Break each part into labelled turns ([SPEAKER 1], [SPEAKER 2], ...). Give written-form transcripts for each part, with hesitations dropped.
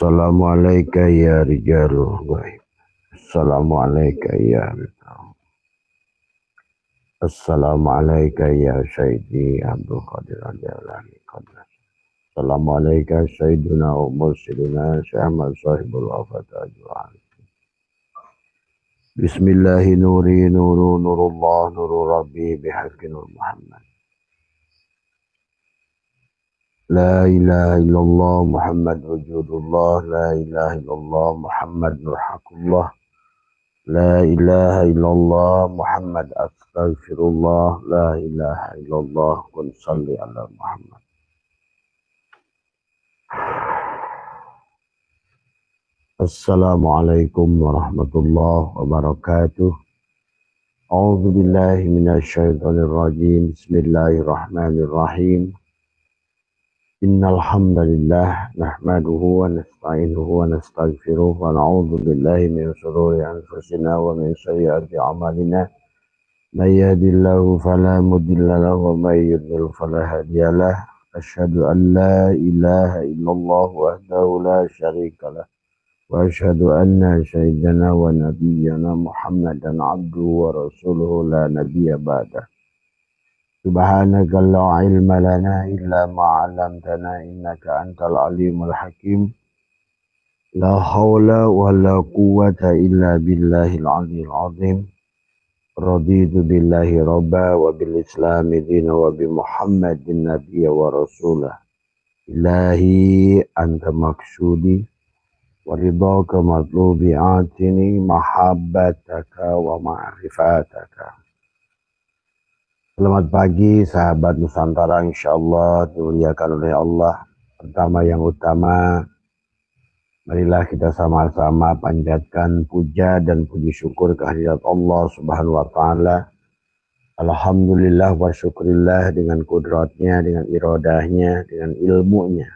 [SPEAKER 1] Assalamualaikum ya rijalu baik. Assalamualaikum ya rijal. Assalamualaikum ya Sayyidi Abdul Qadir Al-Jalani Qadras. Assalamualaikum Sayyidina wa Mursidina Syahmad Sahibul Wafat Ajwa'an. Bismillahi nuri nuru nurullah nuru rabbi bihaqqi nur Muhammad. La ilaha illallah Muhammad wujudullah. La ilaha illallah Muhammad nurhakullah. La ilaha illallah Muhammad astaghfirullah. La ilaha illallah kun salli ala Muhammad. Assalamualaikum warahmatullahi wabarakatuh. A'udzu billahi minasyaitonir rajim. Bismillahirrahmanirrahim. Innal hamdalillah nahmaduhu wa nasta'inuhu wa nastaghfiruh wa na'udzu billahi min shururi anfusina wa min sayyiati a'malina. May yahdihillahu fala mudilla lahu wa may yudlil fala hadiya lahu. Asyhadu an la ilaha illallah wahdahu la syarika lahu wa asyhadu anna sayyidana wa nabiyyana Muhammadan abduhu wa rasuluhu la nabiyya ba'dah. Subhanaka la ilma lana illa ma 'allamtana innaka antal alimul hakim. La haula wa la quwwata illa billahil aliyyil azim. Raditu billahi rabba wa bil islami dina wa bi Muhammadin nabiyya wa rasulah. Ilahi anta maksudi wa ridhaka matlubi atini mahabbataka wa ma'rifataka. Selamat pagi sahabat Nusantara, insyaallah dimuliakan oleh Allah. Pertama yang utama, marilah kita sama-sama panjatkan puja dan puji syukur kehadirat Allah Subhanahu wa taala. Alhamdulillah wa syukurillah dengan kudratnya, dengan iradahnya, dengan ilmunya.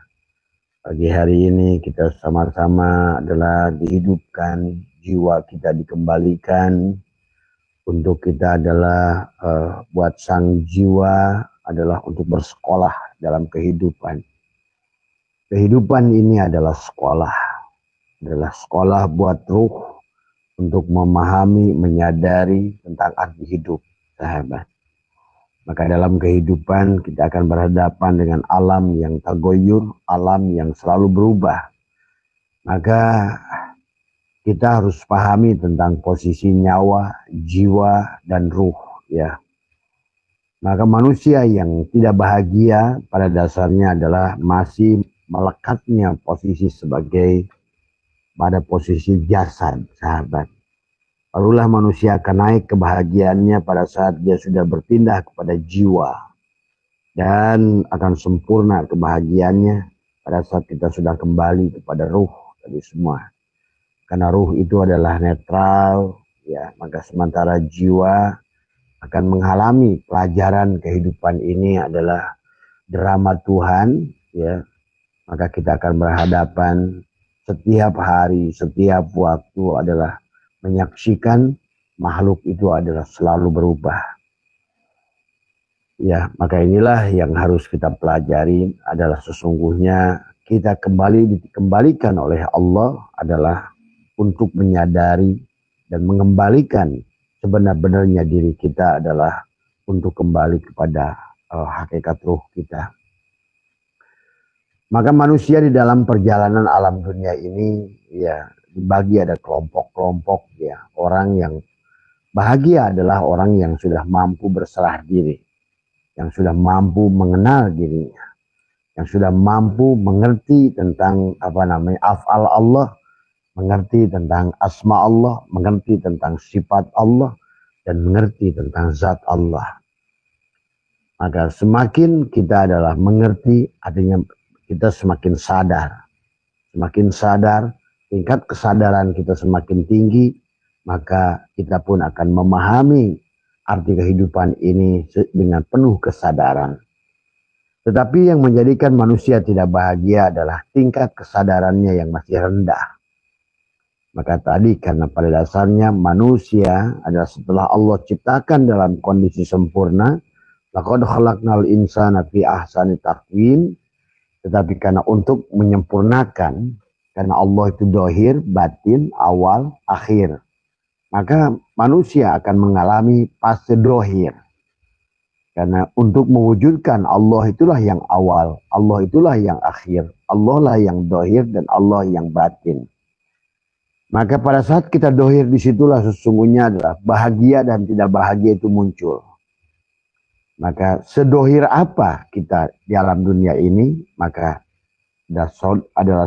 [SPEAKER 1] Pagi hari ini kita sama-sama adalah dihidupkan, jiwa kita dikembalikan. Untuk kita adalah buat sang jiwa adalah untuk bersekolah dalam kehidupan. Kehidupan ini adalah sekolah buat ruh untuk memahami, menyadari tentang arti hidup, sahabat. Maka dalam kehidupan kita akan berhadapan dengan alam yang tagoyur, alam yang selalu berubah. Maka kita harus pahami tentang posisi nyawa, jiwa, dan ruh, ya. Maka manusia yang tidak bahagia pada dasarnya adalah masih melekatnya posisi sebagai pada posisi jasad, sahabat. Barulah manusia akan naik kebahagiaannya pada saat dia sudah berpindah kepada jiwa. Dan akan sempurna kebahagiaannya pada saat kita sudah kembali kepada ruh tadi semua. Karena ruh itu adalah netral, ya, maka sementara jiwa akan mengalami pelajaran kehidupan ini adalah drama Tuhan, ya, maka kita akan berhadapan setiap hari, setiap waktu adalah menyaksikan makhluk itu adalah selalu berubah. Ya, maka inilah yang harus kita pelajari adalah sesungguhnya kita dikembalikan oleh Allah adalah untuk menyadari dan mengembalikan sebenar-benarnya diri kita adalah untuk kembali kepada hakikat ruh kita. Maka manusia di dalam perjalanan alam dunia ini ya dibagi ada kelompok-kelompok, ya. Orang yang bahagia adalah orang yang sudah mampu berserah diri, yang sudah mampu mengenal dirinya, yang sudah mampu mengerti tentang af'al Allah, mengerti tentang asma Allah, mengerti tentang sifat Allah, dan mengerti tentang zat Allah. Maka semakin kita adalah mengerti, artinya kita semakin sadar. Semakin sadar, tingkat kesadaran kita semakin tinggi, maka kita pun akan memahami arti kehidupan ini dengan penuh kesadaran. Tetapi yang menjadikan manusia tidak bahagia adalah tingkat kesadarannya yang masih rendah. Maka tadi karena pada dasarnya manusia adalah setelah Allah ciptakan dalam kondisi sempurna, laqad khalaqnal insana fi ahsani taqwim, tetapi karena untuk menyempurnakan Karena Allah itu dohir, batin, awal, akhir. Maka manusia akan mengalami fase dohir. Karena untuk mewujudkan Allah itulah yang awal, Allah itulah yang akhir, Allah lah yang dohir dan Allah yang batin. Maka pada saat kita dohir disitulah sesungguhnya adalah bahagia dan tidak bahagia itu muncul. Maka sedohir apa kita di alam dunia ini, maka adalah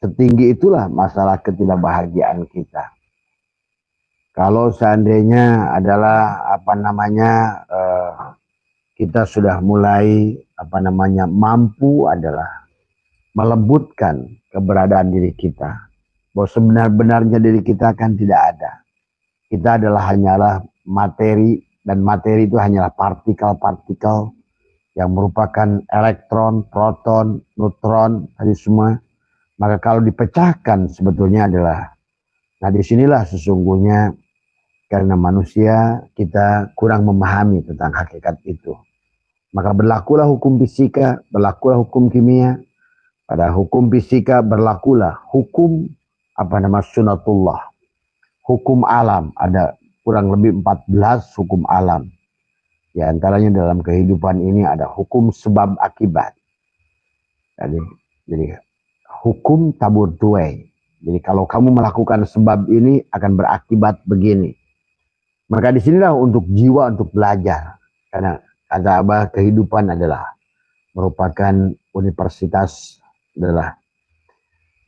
[SPEAKER 1] setinggi itulah masalah ketidakbahagiaan kita. Kalau seandainya adalah kita sudah mulai mampu adalah melembutkan keberadaan diri kita, bahwa sebenar-benarnya diri kita kan tidak ada. Kita hanyalah materi, dan materi itu hanyalah partikel-partikel yang merupakan elektron, proton, neutron, tadi semua. Maka kalau dipecahkan sebetulnya adalah, nah disinilah sesungguhnya karena manusia kita kurang memahami tentang hakikat itu. Maka berlakulah hukum fisika, berlakulah hukum kimia. Pada hukum fisika berlakulah hukum sunatullah. Hukum alam, ada kurang lebih 14 hukum alam. Di antaranya dalam kehidupan ini ada hukum sebab akibat. Jadi hukum tabur tuai. Jadi kalau kamu melakukan sebab ini akan berakibat begini. Maka disinilah untuk jiwa untuk belajar. Karena kata Abah, kehidupan adalah merupakan universitas adalah.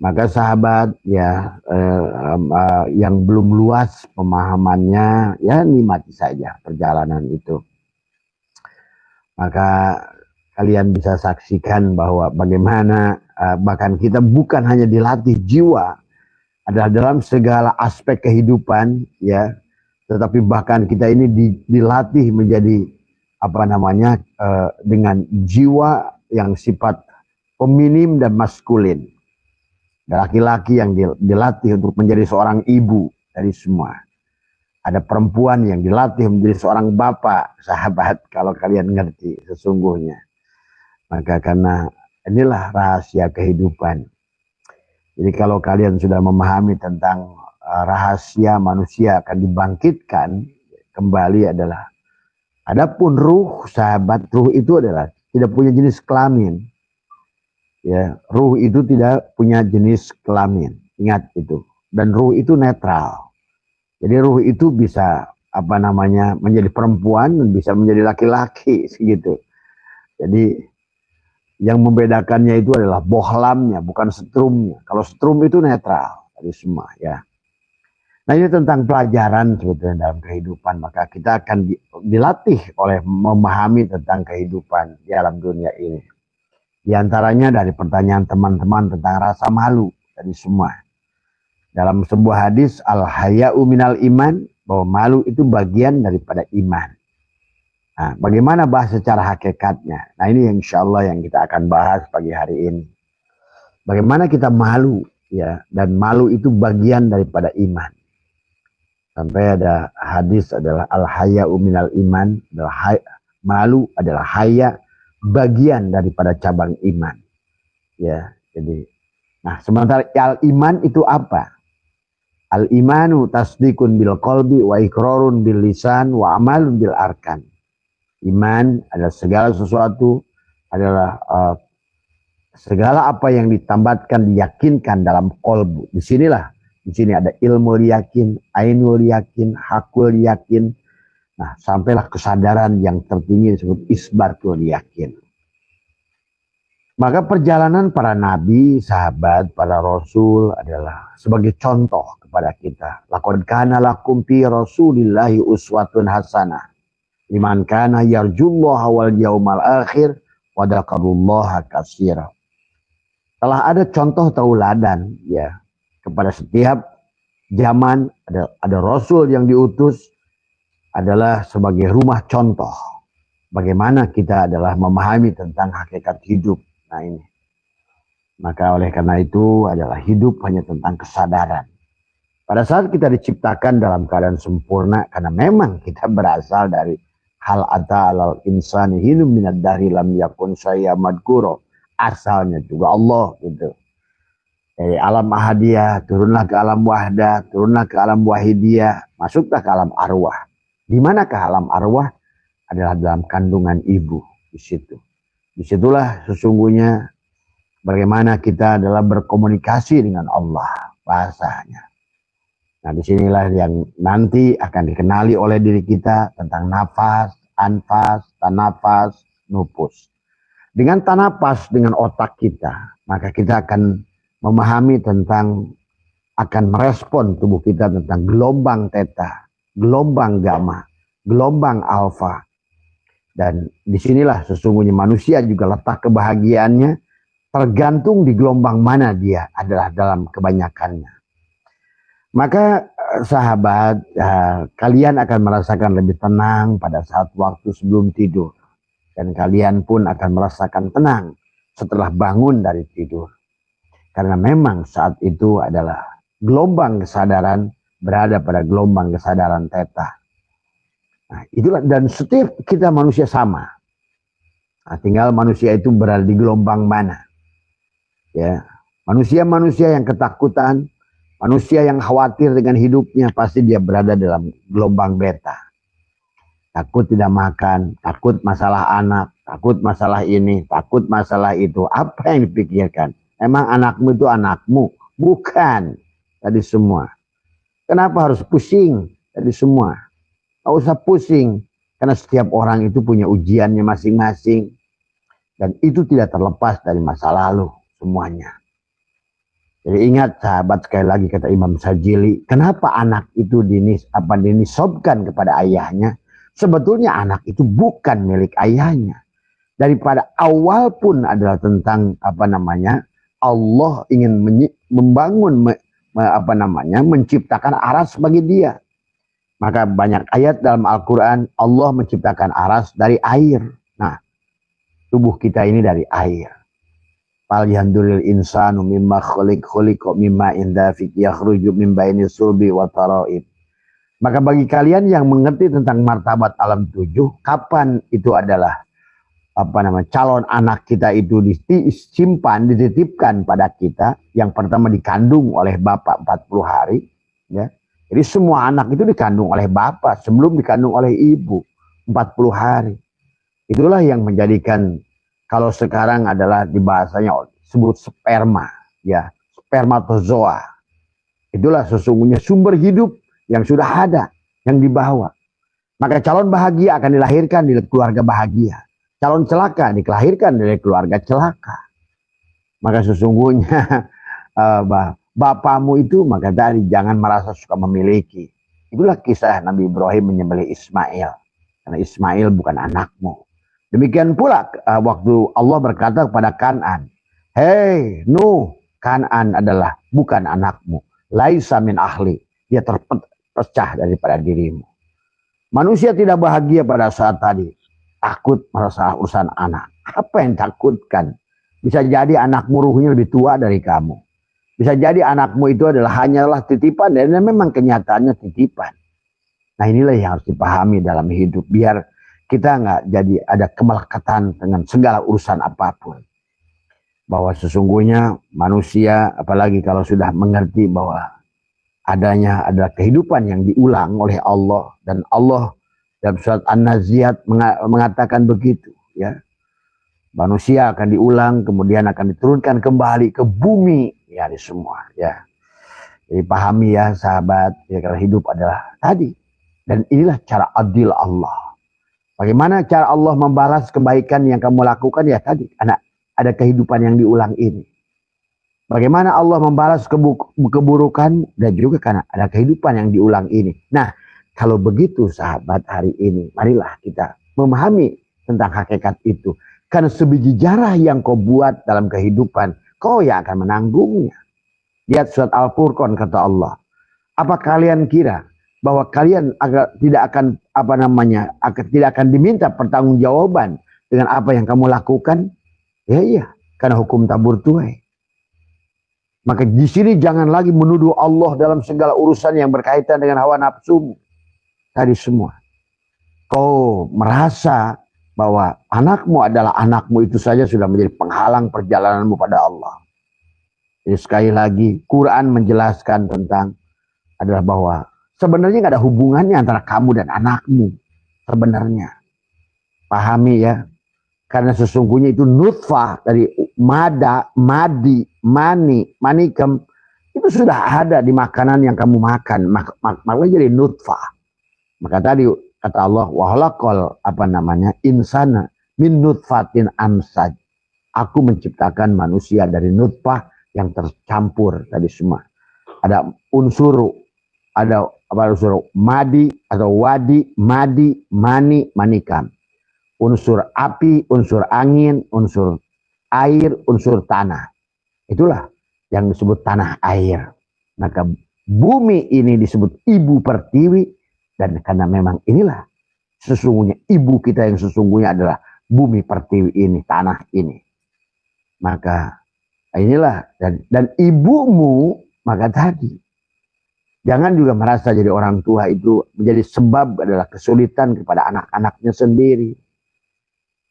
[SPEAKER 1] Maka sahabat yang belum luas pemahamannya, ya nikmati saja perjalanan itu. Maka kalian bisa saksikan bahwa bagaimana bahkan kita bukan hanya dilatih jiwa, adalah dalam segala aspek kehidupan, ya. Tetapi bahkan kita ini dilatih menjadi dengan jiwa yang sifat feminim dan maskulin. Laki-laki yang dilatih untuk menjadi seorang ibu dari semua. Ada perempuan yang dilatih menjadi seorang bapak, sahabat, kalau kalian ngerti sesungguhnya. Maka karena inilah rahasia kehidupan. Jadi kalau kalian sudah memahami tentang rahasia manusia akan dibangkitkan kembali adalah, adapun ruh, sahabat, ruh itu adalah tidak punya jenis kelamin. Ya, ruh itu tidak punya jenis kelamin. Ingat itu. Dan ruh itu netral. Jadi ruh itu bisa menjadi perempuan dan bisa menjadi laki-laki gitu. Jadi yang membedakannya itu adalah bohlamnya, bukan setrumnya. Kalau setrum itu netral dari semua, ya. Nah, ini tentang pelajaran sebetulnya dalam kehidupan. Maka kita akan dilatih oleh memahami tentang kehidupan di alam dunia ini. Di antaranya dari pertanyaan teman-teman tentang rasa malu dari semua. Dalam sebuah hadis, al-haya'u minal iman, bahwa malu itu bagian daripada iman. Nah, bagaimana bahas secara hakikatnya? Nah, ini yang insya Allah yang kita akan bahas pagi hari ini. Bagaimana kita malu, ya, dan malu itu bagian daripada iman. Sampai ada hadis adalah al-haya'u minal iman, malu adalah haya, bagian daripada cabang iman. Ya, jadi nah, sementara al-iman itu apa? Al-imanu tasdikun bil qalbi wa iqrarun bil lisan wa amalun bil arkan. Iman adalah segala sesuatu, adalah segala apa yang ditambatkan, diyakinkan dalam qalbu. Di sini ada ilmu yakin, ainul yakin, hakul yakin. Nah, sampailah kesadaran yang tertinggi disebut isbatul yakin. Maka perjalanan para nabi, sahabat, para rasul adalah sebagai contoh kepada kita. Laqad kana lakum fi rasulillahi uswatun hasanah liman kana yarjullaha wal yaumal akhir wa dzakarullaha katsira. Telah ada contoh tauladan, ya, kepada setiap zaman. Ada rasul yang diutus adalah sebagai rumah contoh bagaimana kita adalah memahami tentang hakikat hidup. Nah, ini. Maka oleh karena itu adalah hidup hanya tentang kesadaran. Pada saat kita diciptakan dalam keadaan sempurna, karena memang kita berasal dari hal ata alal insani hinum minad dahri lam yakun syai'an madhkura. Asalnya juga Allah gitu. Dari alam ahadiyah, turunlah ke alam wahdah, turunlah ke alam wahidiyah, masuklah ke alam arwah. Di manakah alam arwah? Adalah dalam kandungan ibu. Di situ. Disitulah sesungguhnya bagaimana kita adalah berkomunikasi dengan Allah, bahasanya. Nah, disinilah yang nanti akan dikenali oleh diri kita tentang nafas, anfas, tanafas, nufus. Dengan tanapas, dengan otak kita, maka kita akan memahami tentang, akan merespon tubuh kita tentang gelombang theta, gelombang gamma, gelombang alfa. Dan disinilah sesungguhnya manusia juga letak kebahagiaannya tergantung di gelombang mana dia adalah dalam kebanyakannya. Maka sahabat, kalian akan merasakan lebih tenang pada saat waktu sebelum tidur. Dan kalian pun akan merasakan tenang setelah bangun dari tidur. Karena memang saat itu adalah gelombang kesadaran berada pada gelombang kesadaran theta. Nah, itulah, dan setiap kita manusia sama. Nah, tinggal manusia itu berada di gelombang mana. Ya, manusia-manusia yang ketakutan, manusia yang khawatir dengan hidupnya, pasti dia berada dalam gelombang beta. Takut tidak makan, takut masalah anak, takut masalah ini, takut masalah itu. Apa yang dipikirkan? Emang anakmu itu anakmu? Bukan. Tadi semua. Kenapa harus pusing? Tadi semua. Gak usah pusing. Karena setiap orang itu punya ujiannya masing-masing. Dan itu tidak terlepas dari masa lalu. Semuanya. Jadi ingat sahabat, sekali lagi kata Imam Sajili. Kenapa anak itu dinisobkan kepada ayahnya? Sebetulnya anak itu bukan milik ayahnya. Daripada awal pun adalah tentang Allah ingin membangun menciptakan aras bagi dia. Maka banyak ayat dalam Al-Quran Allah menciptakan aras dari air. Nah, tubuh kita ini dari air. Fal yanduril insanu mimma khuliqa mimma indafiq yakhruju min baini sulbi wa taraib. Maka bagi kalian yang mengerti tentang martabat alam tujuh, kapan itu adalah calon anak kita itu disimpan, dititipkan pada kita, yang pertama dikandung oleh bapak 40 hari, ya. Jadi semua anak itu dikandung oleh bapak sebelum dikandung oleh ibu 40 hari. Itulah yang menjadikan, kalau sekarang adalah di bahasanya sebut sperma, ya, spermatozoa. Itulah sesungguhnya sumber hidup yang sudah ada, yang dibawa. Maka calon bahagia akan dilahirkan di keluarga bahagia. Calon celaka dilahirkan dari keluarga celaka. Maka sesungguhnya bapakmu itu, maka tadi jangan merasa suka memiliki. Itulah kisah Nabi Ibrahim menyembelih Ismail. Karena Ismail bukan anakmu. Demikian pula waktu Allah berkata kepada Kan'an, hei Nuh, Kan'an adalah bukan anakmu. Laisa min ahli. Dia terpecah daripada dirimu. Manusia tidak bahagia pada saat tadi. Takut merasa urusan anak. Apa yang takutkan? Bisa jadi anakmu ruhnya lebih tua dari kamu. Bisa jadi anakmu itu hanyalah titipan, dan memang kenyataannya titipan. Nah, inilah yang harus dipahami dalam hidup. Biar kita nggak jadi ada kemelekatan dengan segala urusan apapun. Bahwa sesungguhnya manusia, apalagi kalau sudah mengerti bahwa adanya adalah kehidupan yang diulang oleh Allah. Dan Allah dalam surat An-Naziat mengatakan begitu, ya. Manusia akan diulang, kemudian akan diturunkan kembali ke bumi, ya, di semua, ya. Jadi pahami ya sahabat, ya, kalau hidup adalah tadi. Dan inilah cara adil Allah. Bagaimana cara Allah membalas kebaikan yang kamu lakukan, ya tadi, ada kehidupan yang diulang ini. Bagaimana Allah membalas keburukan, dan juga karena ada kehidupan yang diulang ini. Nah, kalau begitu sahabat, hari ini marilah kita memahami tentang hakikat itu. Karena sebiji jarah yang kau buat dalam kehidupan, kau yang akan menanggungnya. Lihat surat Al-Furqan, kata Allah. Apa kalian kira bahwa kalian tidak akan tidak akan diminta pertanggungjawaban dengan apa yang kamu lakukan? Ya iya, karena hukum tabur tuai. Maka di sini jangan lagi menuduh Allah dalam segala urusan yang berkaitan dengan hawa nafsumu. Tadi semua. Kau merasa bahwa anakmu adalah anakmu, itu saja sudah menjadi penghalang perjalananmu pada Allah. Jadi sekali lagi Quran menjelaskan tentang adalah bahwa sebenarnya nggak ada hubungannya antara kamu dan anakmu. Sebenarnya pahami ya, karena sesungguhnya itu nutfah dari mada, madi, mani, manikem itu sudah ada di makanan yang kamu makan, makanya jadi nutfah. Maka tadi kata Allah, wahlaqal insana min nutfatin amsaj. Aku menciptakan manusia dari nutfah yang tercampur tadi semua. Ada unsur madi atau wadi, madi, mani, manikam. Unsur api, unsur angin, unsur air, unsur tanah. Itulah yang disebut tanah air. Maka bumi ini disebut ibu pertiwi, dan karena memang inilah sesungguhnya ibu kita yang sesungguhnya adalah bumi pertiwi ini, tanah ini. Maka inilah dan ibumu, maka tadi jangan juga merasa jadi orang tua itu menjadi sebab adalah kesulitan kepada anak-anaknya sendiri.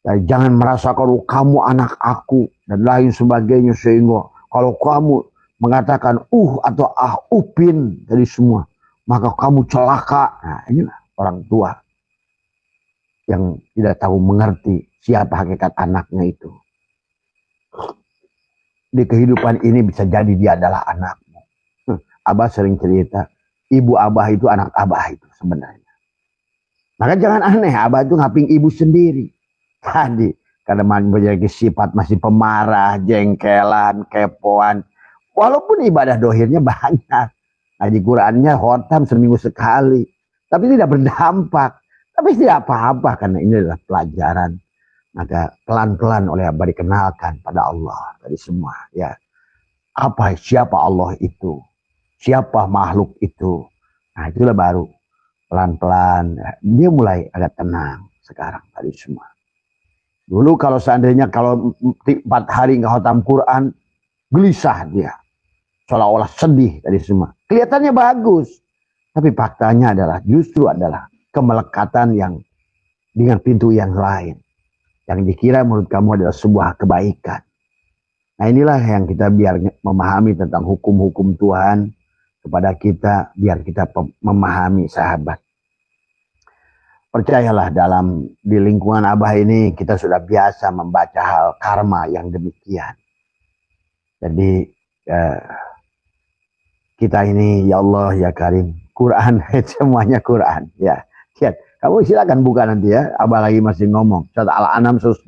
[SPEAKER 1] Dan jangan merasa kalau kamu anak aku dan lain sebagainya, sehingga kalau kamu mengatakan atau upin dari semua, maka kamu celaka. Nah, inilah orang tua yang tidak tahu mengerti siapa hakikat anaknya itu. Di kehidupan ini bisa jadi dia adalah anakmu. Abah sering cerita, ibu Abah itu anak Abah itu sebenarnya. Maka jangan aneh, Abah itu ngaping ibu sendiri. Tadi karena memiliki sifat masih pemarah, jengkelan, kepoan. Walaupun ibadah dohirnya banyak. Ngaji Qurannya khotam seminggu sekali. Tapi tidak berdampak. Tapi tidak apa-apa karena ini adalah pelajaran. Maka pelan-pelan oleh Abah dikenalkan pada Allah dari semua. Ya, siapa Allah itu? Siapa makhluk itu? Nah, itulah baru pelan-pelan. Dia mulai agak tenang sekarang tadi semua. Dulu kalau seandainya kalau 4 hari nggak khatam Quran, gelisah dia. Seolah-olah sedih dari semua. Kelihatannya bagus. Tapi faktanya adalah justru adalah kemelekatan yang dengan pintu yang lain. Yang dikira menurut kamu adalah sebuah kebaikan. Nah inilah yang kita biar memahami tentang hukum-hukum Tuhan kepada kita. Biar kita memahami sahabat. Percayalah di lingkungan Abah ini kita sudah biasa membaca hal karma yang demikian. Jadi kita ini ya Allah ya Karim, Quran semuanya Quran ya. Lihat, kamu silakan buka nanti ya. Abah lagi masih ngomong. Surat Al-An'am 133.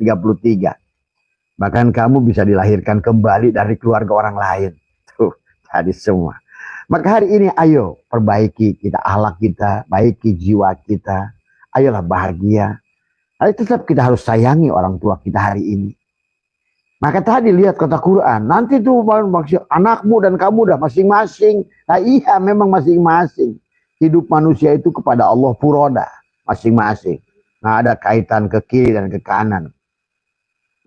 [SPEAKER 1] Bahkan kamu bisa dilahirkan kembali dari keluarga orang lain. Tuh, jadi semua. Maka hari ini ayo perbaiki kita akhlak kita, baiki jiwa kita. Ayolah bahagia. Tapi tetap kita harus sayangi orang tua kita hari ini. Maka tadi lihat kata Quran. Nanti tuh anakmu dan kamu udah masing-masing. Nah iya memang masing-masing. Hidup manusia itu kepada Allah furoda. Masing-masing. Nah ada kaitan ke kiri dan ke kanan.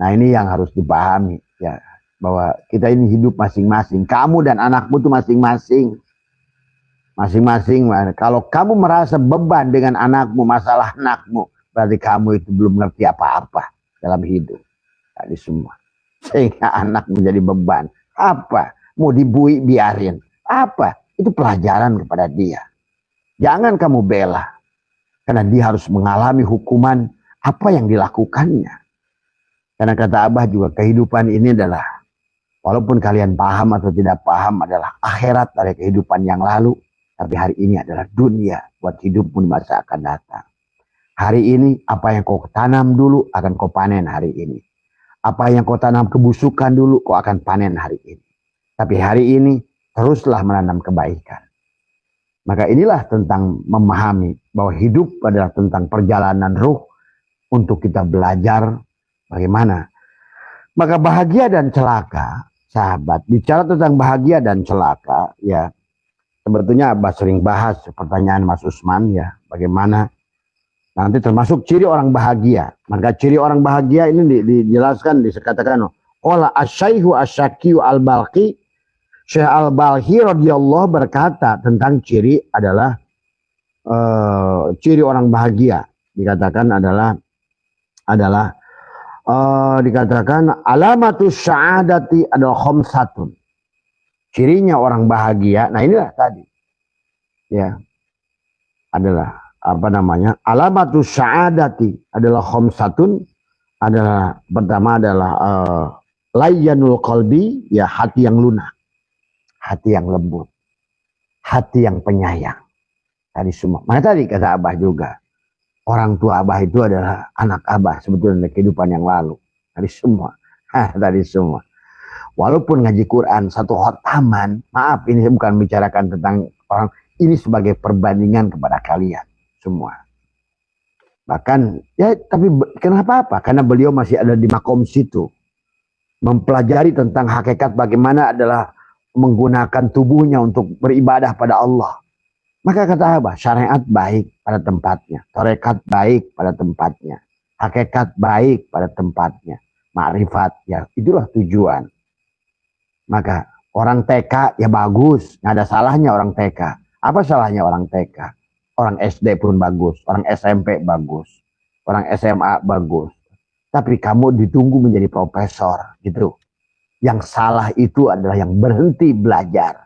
[SPEAKER 1] Nah ini yang harus dipahami. Ya, bahwa kita ini hidup masing-masing. Kamu dan anakmu tuh masing-masing. Masing-masing. Kalau kamu merasa beban dengan anakmu, masalah anakmu, berarti kamu itu belum ngerti apa-apa dalam hidup. Tadi semua. Sehingga anak menjadi beban. Apa? Mau dibui biarin. Apa? Itu pelajaran kepada dia. Jangan kamu bela. Karena dia harus mengalami hukuman apa yang dilakukannya. Karena kata Abah juga kehidupan ini adalah, walaupun kalian paham atau tidak paham, adalah akhirat dari kehidupan yang lalu. Tapi hari ini adalah dunia buat hidupmu di masa akan datang. Hari ini apa yang kau tanam dulu akan kau panen hari ini. Apa yang kau tanam kebusukan dulu kau akan panen hari ini. Tapi hari ini teruslah menanam kebaikan. Maka inilah tentang memahami bahwa hidup adalah tentang perjalanan ruh untuk kita belajar bagaimana. Maka bahagia dan celaka, sahabat, bicara tentang bahagia dan celaka, ya sebetulnya Abah sering bahas pertanyaan Mas Usman ya, bagaimana nanti termasuk ciri orang bahagia. Maka ciri orang bahagia ini dijelaskan, dikatakan ola asyaihu asyakiyu al-balqi. Syekh al-Balhi radhiyallahu berkata tentang ciri adalah ciri orang bahagia. Dikatakan adalah dikatakan alamatus sa'adati adalah khamsatun. Cirinya orang bahagia, nah inilah tadi. Ya, adalah alamatus sa'adati adalah khamsatun, adalah pertama adalah layyanul qalbi, ya hati yang lunak, hati yang lembut, hati yang penyayang. Tadi semua. Maka tadi kata Abah juga, orang tua Abah itu adalah anak Abah sebetulnya dari kehidupan yang lalu. Tadi semua. Tadi semua. Walaupun ngaji Quran satu khotaman, maaf ini bukan bicarakan tentang orang, ini sebagai perbandingan kepada kalian semua. Bahkan ya tapi kenapa apa? Karena beliau masih ada di makom situ, mempelajari tentang hakikat bagaimana adalah menggunakan tubuhnya untuk beribadah pada Allah. Maka kata Abah, syariat baik pada tempatnya, tarekat baik pada tempatnya, hakikat baik pada tempatnya, makrifat ya itulah tujuan. Maka orang TK ya bagus, nggak ada salahnya orang TK. Apa salahnya orang TK? Orang SD pun bagus, orang SMP bagus, orang SMA bagus. Tapi kamu ditunggu menjadi profesor gitu. Yang salah itu adalah yang berhenti belajar.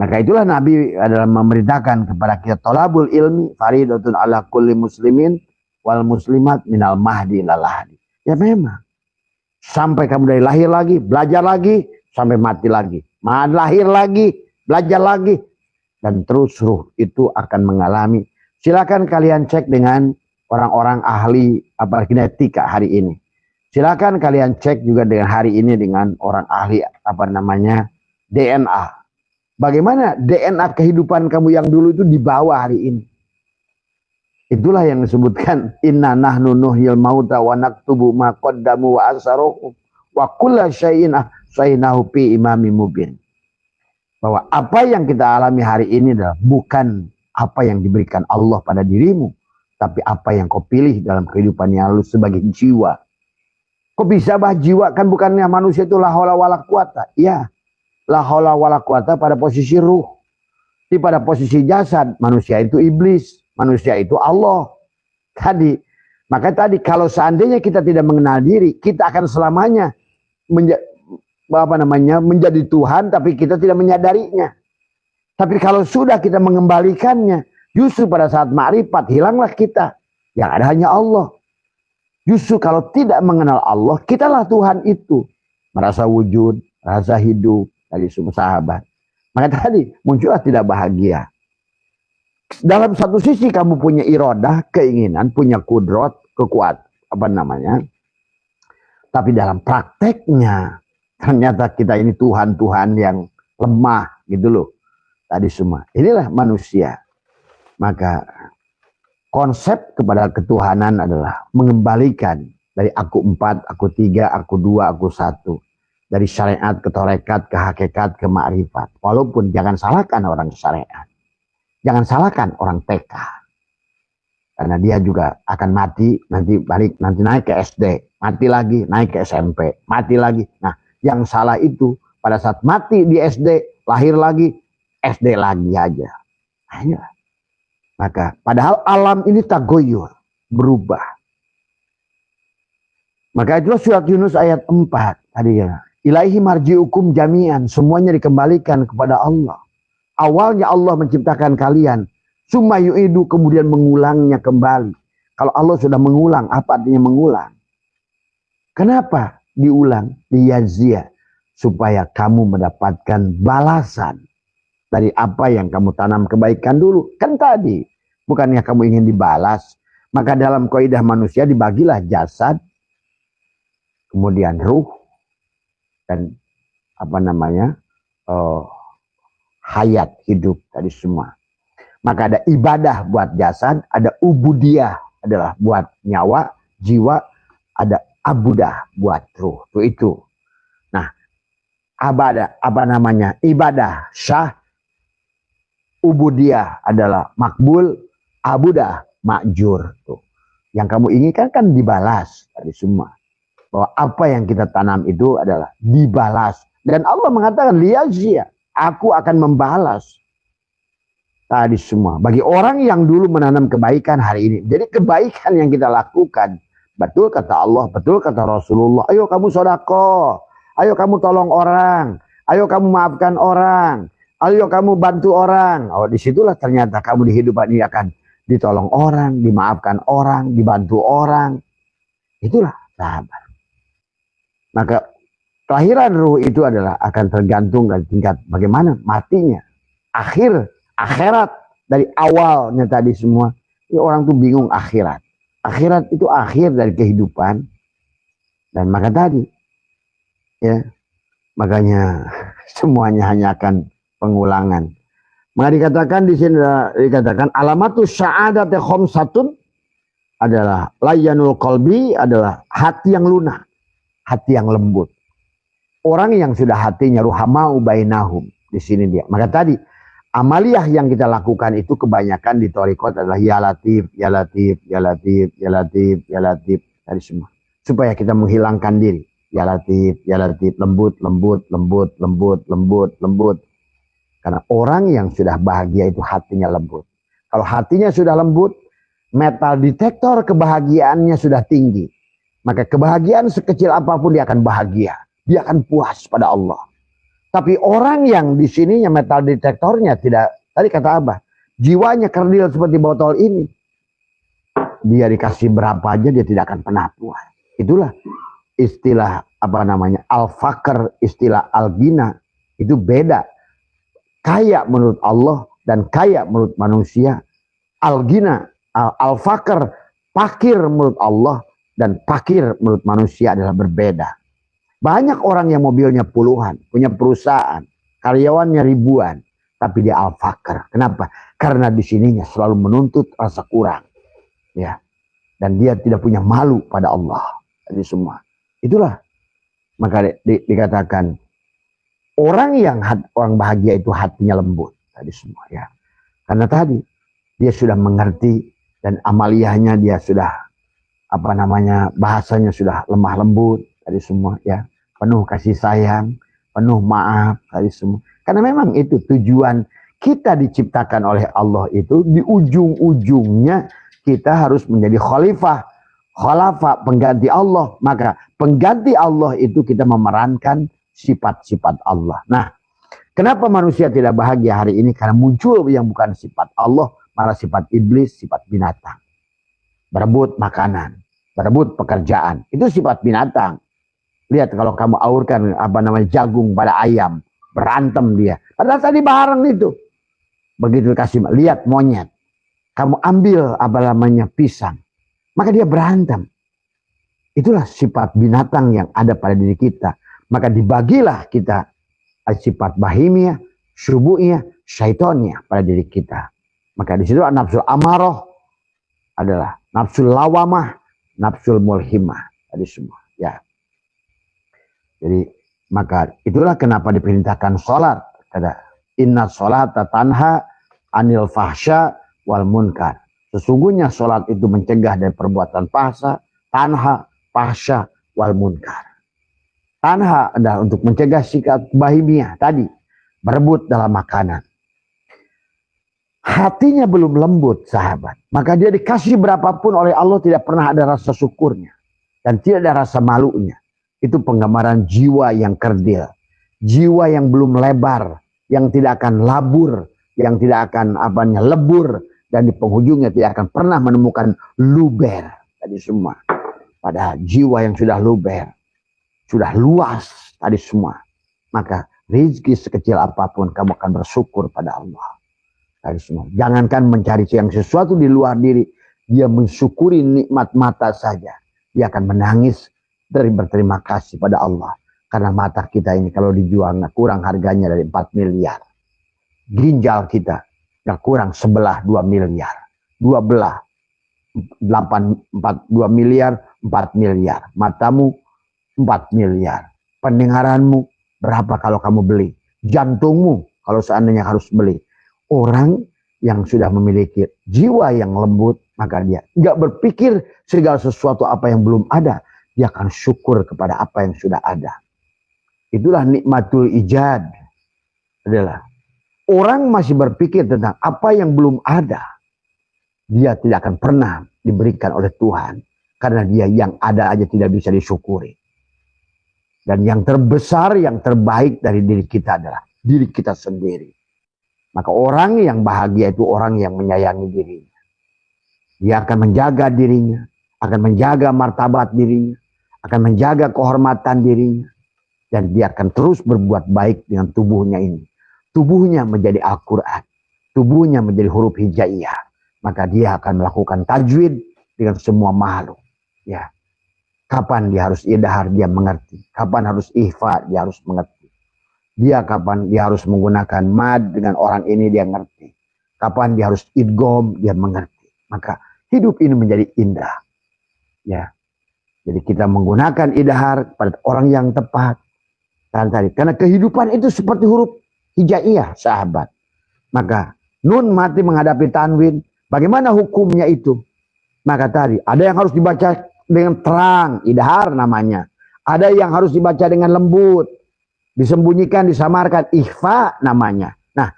[SPEAKER 1] Maka itulah Nabi adalah memerintahkan kepada kita thalabul ilmi faridatun ala kulli muslimin wal muslimat minal mahdi ilal lahdi. Ya memang. Sampai kamu dari lahir lagi, belajar lagi, sampai mati lagi. Lahir lagi, belajar lagi. Dan terus ruh itu akan mengalami. Silakan kalian cek dengan orang-orang ahli genetika hari ini. Silakan kalian cek juga dengan hari ini dengan orang ahli DNA. Bagaimana DNA kehidupan kamu yang dulu itu dibawa hari ini. Itulah yang disebutkan inna nahnu nuhyil mauta wa naktubu ma qaddamu wa asaruhum wa kulla syai'in ahsaynahu fi imamin mubin. Bahwa apa yang kita alami hari ini adalah bukan apa yang diberikan Allah pada dirimu, tapi apa yang kau pilih dalam kehidupan yang lalu sebagai jiwa. Kok bisa bah jiwa, kan bukannya manusia itu la haula wala quwata. Iya, la haula wala quwata pada posisi ruh. Di pada posisi jasad, manusia itu iblis. Manusia itu Allah. Maka tadi kalau seandainya kita tidak mengenal diri, kita akan selamanya menjadi Tuhan, tapi kita tidak menyadarinya. Tapi kalau sudah kita mengembalikannya, justru pada saat makrifat hilanglah kita. Yang ada hanya Allah. Justru kalau tidak mengenal Allah, kitalah Tuhan itu. Merasa wujud, rasa hidup dari semua sahabat. Maka tadi muncullah tidak bahagia. Dalam satu sisi kamu punya iradah, keinginan, punya kudrat, tapi dalam prakteknya ternyata kita ini Tuhan-Tuhan yang lemah gitu loh. Tadi semua. Inilah manusia. Maka konsep kepada ketuhanan adalah mengembalikan dari aku 4, aku 3, aku 2, aku 1. Dari syariat ke tarekat, ke hakikat, ke makrifat. Walaupun jangan salahkan orang syariat. Jangan salahkan orang TK. Karena dia juga akan mati, nanti balik, nanti naik ke SD. Mati lagi, naik ke SMP. Mati lagi. Nah, yang salah itu pada saat mati di SD, lahir lagi, SD lagi aja. Hanya. Maka padahal alam ini tagoyur, berubah. Maka itulah surat Yunus ayat 4. Tadi ya. Ilaihi marji'ukum jami'an. Semuanya dikembalikan kepada Allah. Awalnya Allah menciptakan kalian. Summa yu'idu, kemudian mengulangnya kembali. Kalau Allah sudah mengulang, apa artinya mengulang? Kenapa diulang? Liyazia. Supaya kamu mendapatkan balasan dari apa yang kamu tanam kebaikan dulu. Kan tadi, bukannya kamu ingin dibalas. Maka dalam kaidah manusia dibagilah jasad, kemudian ruh, dan hayat, hidup, tadi semua. Maka ada ibadah buat jasad, ada ubudiyah adalah buat nyawa, jiwa, ada abudah buat ruh. Itu. Nah, ibadah syah, ubudiyah adalah makbul, abudah makjur. Tuh. Yang kamu inginkan kan dibalas tadi semua. Bahwa apa yang kita tanam itu adalah dibalas. Dan Allah mengatakan liyazia, aku akan membalas tadi semua. Bagi orang yang dulu menanam kebaikan hari ini. Jadi kebaikan yang kita lakukan. Betul kata Allah, betul kata Rasulullah. Ayo kamu sodako. Ayo kamu tolong orang. Ayo kamu maafkan orang. Ayo kamu bantu orang. Oh, disitulah ternyata kamu di hidup ini akan ditolong orang, dimaafkan orang, dibantu orang. Itulah sahabat. Maka kelahiran ruh itu adalah akan tergantung dari tingkat bagaimana matinya. Akhirat dari awalnya tadi semua. Ya, orang tuh bingung akhirat. Akhirat itu akhir dari kehidupan. Dan maka tadi, ya, makanya semuanya hanya akan pengulangan. Maka dikatakan di sini dikatakan alamatus sya'adati khamsatun adalah layanul qalbi, adalah hati yang lunak, hati yang lembut. Orang yang sudah hatinya ruhamau bainahum, di sini dia. Maka tadi amaliyah yang kita lakukan itu kebanyakan di thariqat adalah ya latif, ya latif, ya latif, ya latif, ya latif, dari semua. Supaya kita menghilangkan diri. Ya latif, lembut, lembut, lembut, lembut, lembut, lembut. Karena orang yang sudah bahagia itu hatinya lembut. Kalau hatinya sudah lembut, metal detektor kebahagiaannya sudah tinggi. Maka kebahagiaan sekecil apapun dia akan bahagia. Dia akan puas pada Allah. Tapi orang yang di sininya metal detektornya tidak, tadi kata Abah, jiwanya kerdil seperti botol ini. Dia dikasih berapa aja dia tidak akan pernah puas. Itulah istilah apa namanya al-fakr, istilah al-ghina itu beda. Kaya menurut Allah dan kaya menurut manusia. Al-ghina, al-fakr, fakir menurut Allah dan fakir menurut manusia adalah berbeda. Banyak orang yang mobilnya puluhan, punya perusahaan, karyawannya ribuan, tapi dia al-fakr. Kenapa? Karena di sininya selalu menuntut rasa kurang, ya, dan dia tidak punya malu pada Allah. Jadi semua itulah maka dikatakan orang yang orang bahagia itu hatinya lembut tadi semua, ya, karena tadi dia sudah mengerti dan amaliyahnya dia sudah apa namanya bahasanya sudah lemah lembut tadi semua, ya, penuh kasih sayang, penuh maaf tadi semua. Karena memang itu tujuan kita diciptakan oleh Allah itu, di ujung-ujungnya kita harus menjadi khalifah pengganti Allah. Maka pengganti Allah itu kita memerankan sifat-sifat Allah. Nah, kenapa manusia tidak bahagia hari ini? Karena muncul yang bukan sifat Allah, malah sifat iblis, sifat binatang. Berebut makanan, berebut pekerjaan, itu sifat binatang. Lihat kalau kamu aurkan apa namanya jagung pada ayam, berantem dia. Padahal tadi bareng itu. Begitu kasih, lihat monyet, kamu ambil apa namanya pisang, maka dia berantem. Itulah sifat binatang yang ada pada diri kita. Maka dibagilah kita sifat bahimiyah, syubuhiyah, syaitoniyah pada diri kita. Maka di situ nafsu amarah adalah nafsu lawamah, nafsu mulhimah. Tadi semua, ya. Jadi maka itulah kenapa diperintahkan sholat. Kata inna sholata tanha anil fahsya wal munkar. Sesungguhnya sholat itu mencegah dari perbuatan tanha, fahsya, wal munkar. Tanha adalah untuk mencegah sikap bahimiyah tadi, berebut dalam makanan. Hatinya belum lembut, sahabat. Maka dia dikasih berapapun oleh Allah tidak pernah ada rasa syukurnya. Dan tidak ada rasa malunya. Itu penggambaran jiwa yang kerdil. Jiwa yang belum lebar, yang tidak akan labur, yang tidak akan lebur. Dan di penghujungnya tidak akan pernah menemukan luber. Tadi semua. Padahal jiwa yang sudah luber, sudah luas tadi semua. Maka rezeki sekecil apapun kamu akan bersyukur pada Allah. Tadi semua. Jangankan mencari yang sesuatu di luar diri. Dia mensyukuri nikmat mata saja. Dia akan menangis dari berterima kasih pada Allah. Karena mata kita ini kalau dijual nggak kurang harganya dari 4 miliar. Ginjal kita nggak kurang sebelah 2 miliar. 2 belah 2 miliar, 4 miliar. Matamu 4 miliar. Pendengaranmu berapa kalau kamu beli? Jantungmu kalau seandainya harus beli. Orang yang sudah memiliki jiwa yang lembut, maka dia nggak berpikir segala sesuatu apa yang belum ada. Dia akan syukur kepada apa yang sudah ada. Itulah nikmatul ijad. Adalah orang masih berpikir tentang apa yang belum ada. Dia tidak akan pernah diberikan oleh Tuhan. Karena dia yang ada aja tidak bisa disyukuri. Dan yang terbesar, yang terbaik dari diri kita adalah diri kita sendiri. Maka orang yang bahagia itu orang yang menyayangi dirinya. Dia akan menjaga dirinya, akan menjaga martabat dirinya, akan menjaga kehormatan dirinya. Dan dia akan terus berbuat baik dengan tubuhnya ini. Tubuhnya menjadi Al-Quran. Tubuhnya menjadi huruf hijaiyah. Maka dia akan melakukan tajwid dengan semua makhluk. Ya. Kapan dia harus idhar, dia mengerti. Kapan harus ihfa, dia harus mengerti. Kapan dia harus menggunakan mad dengan orang ini, dia ngerti. Kapan dia harus idgham, dia mengerti. Maka hidup ini menjadi indah. Ya. Jadi kita menggunakan idhar pada orang yang tepat. Karena kehidupan itu seperti huruf hijaiyah, sahabat. Maka nun mati menghadapi tanwin. Bagaimana hukumnya itu? Maka tadi ada yang harus dibaca dengan terang, idhar namanya. Ada yang harus dibaca dengan lembut, disembunyikan, disamarkan, ikhfa namanya. Nah,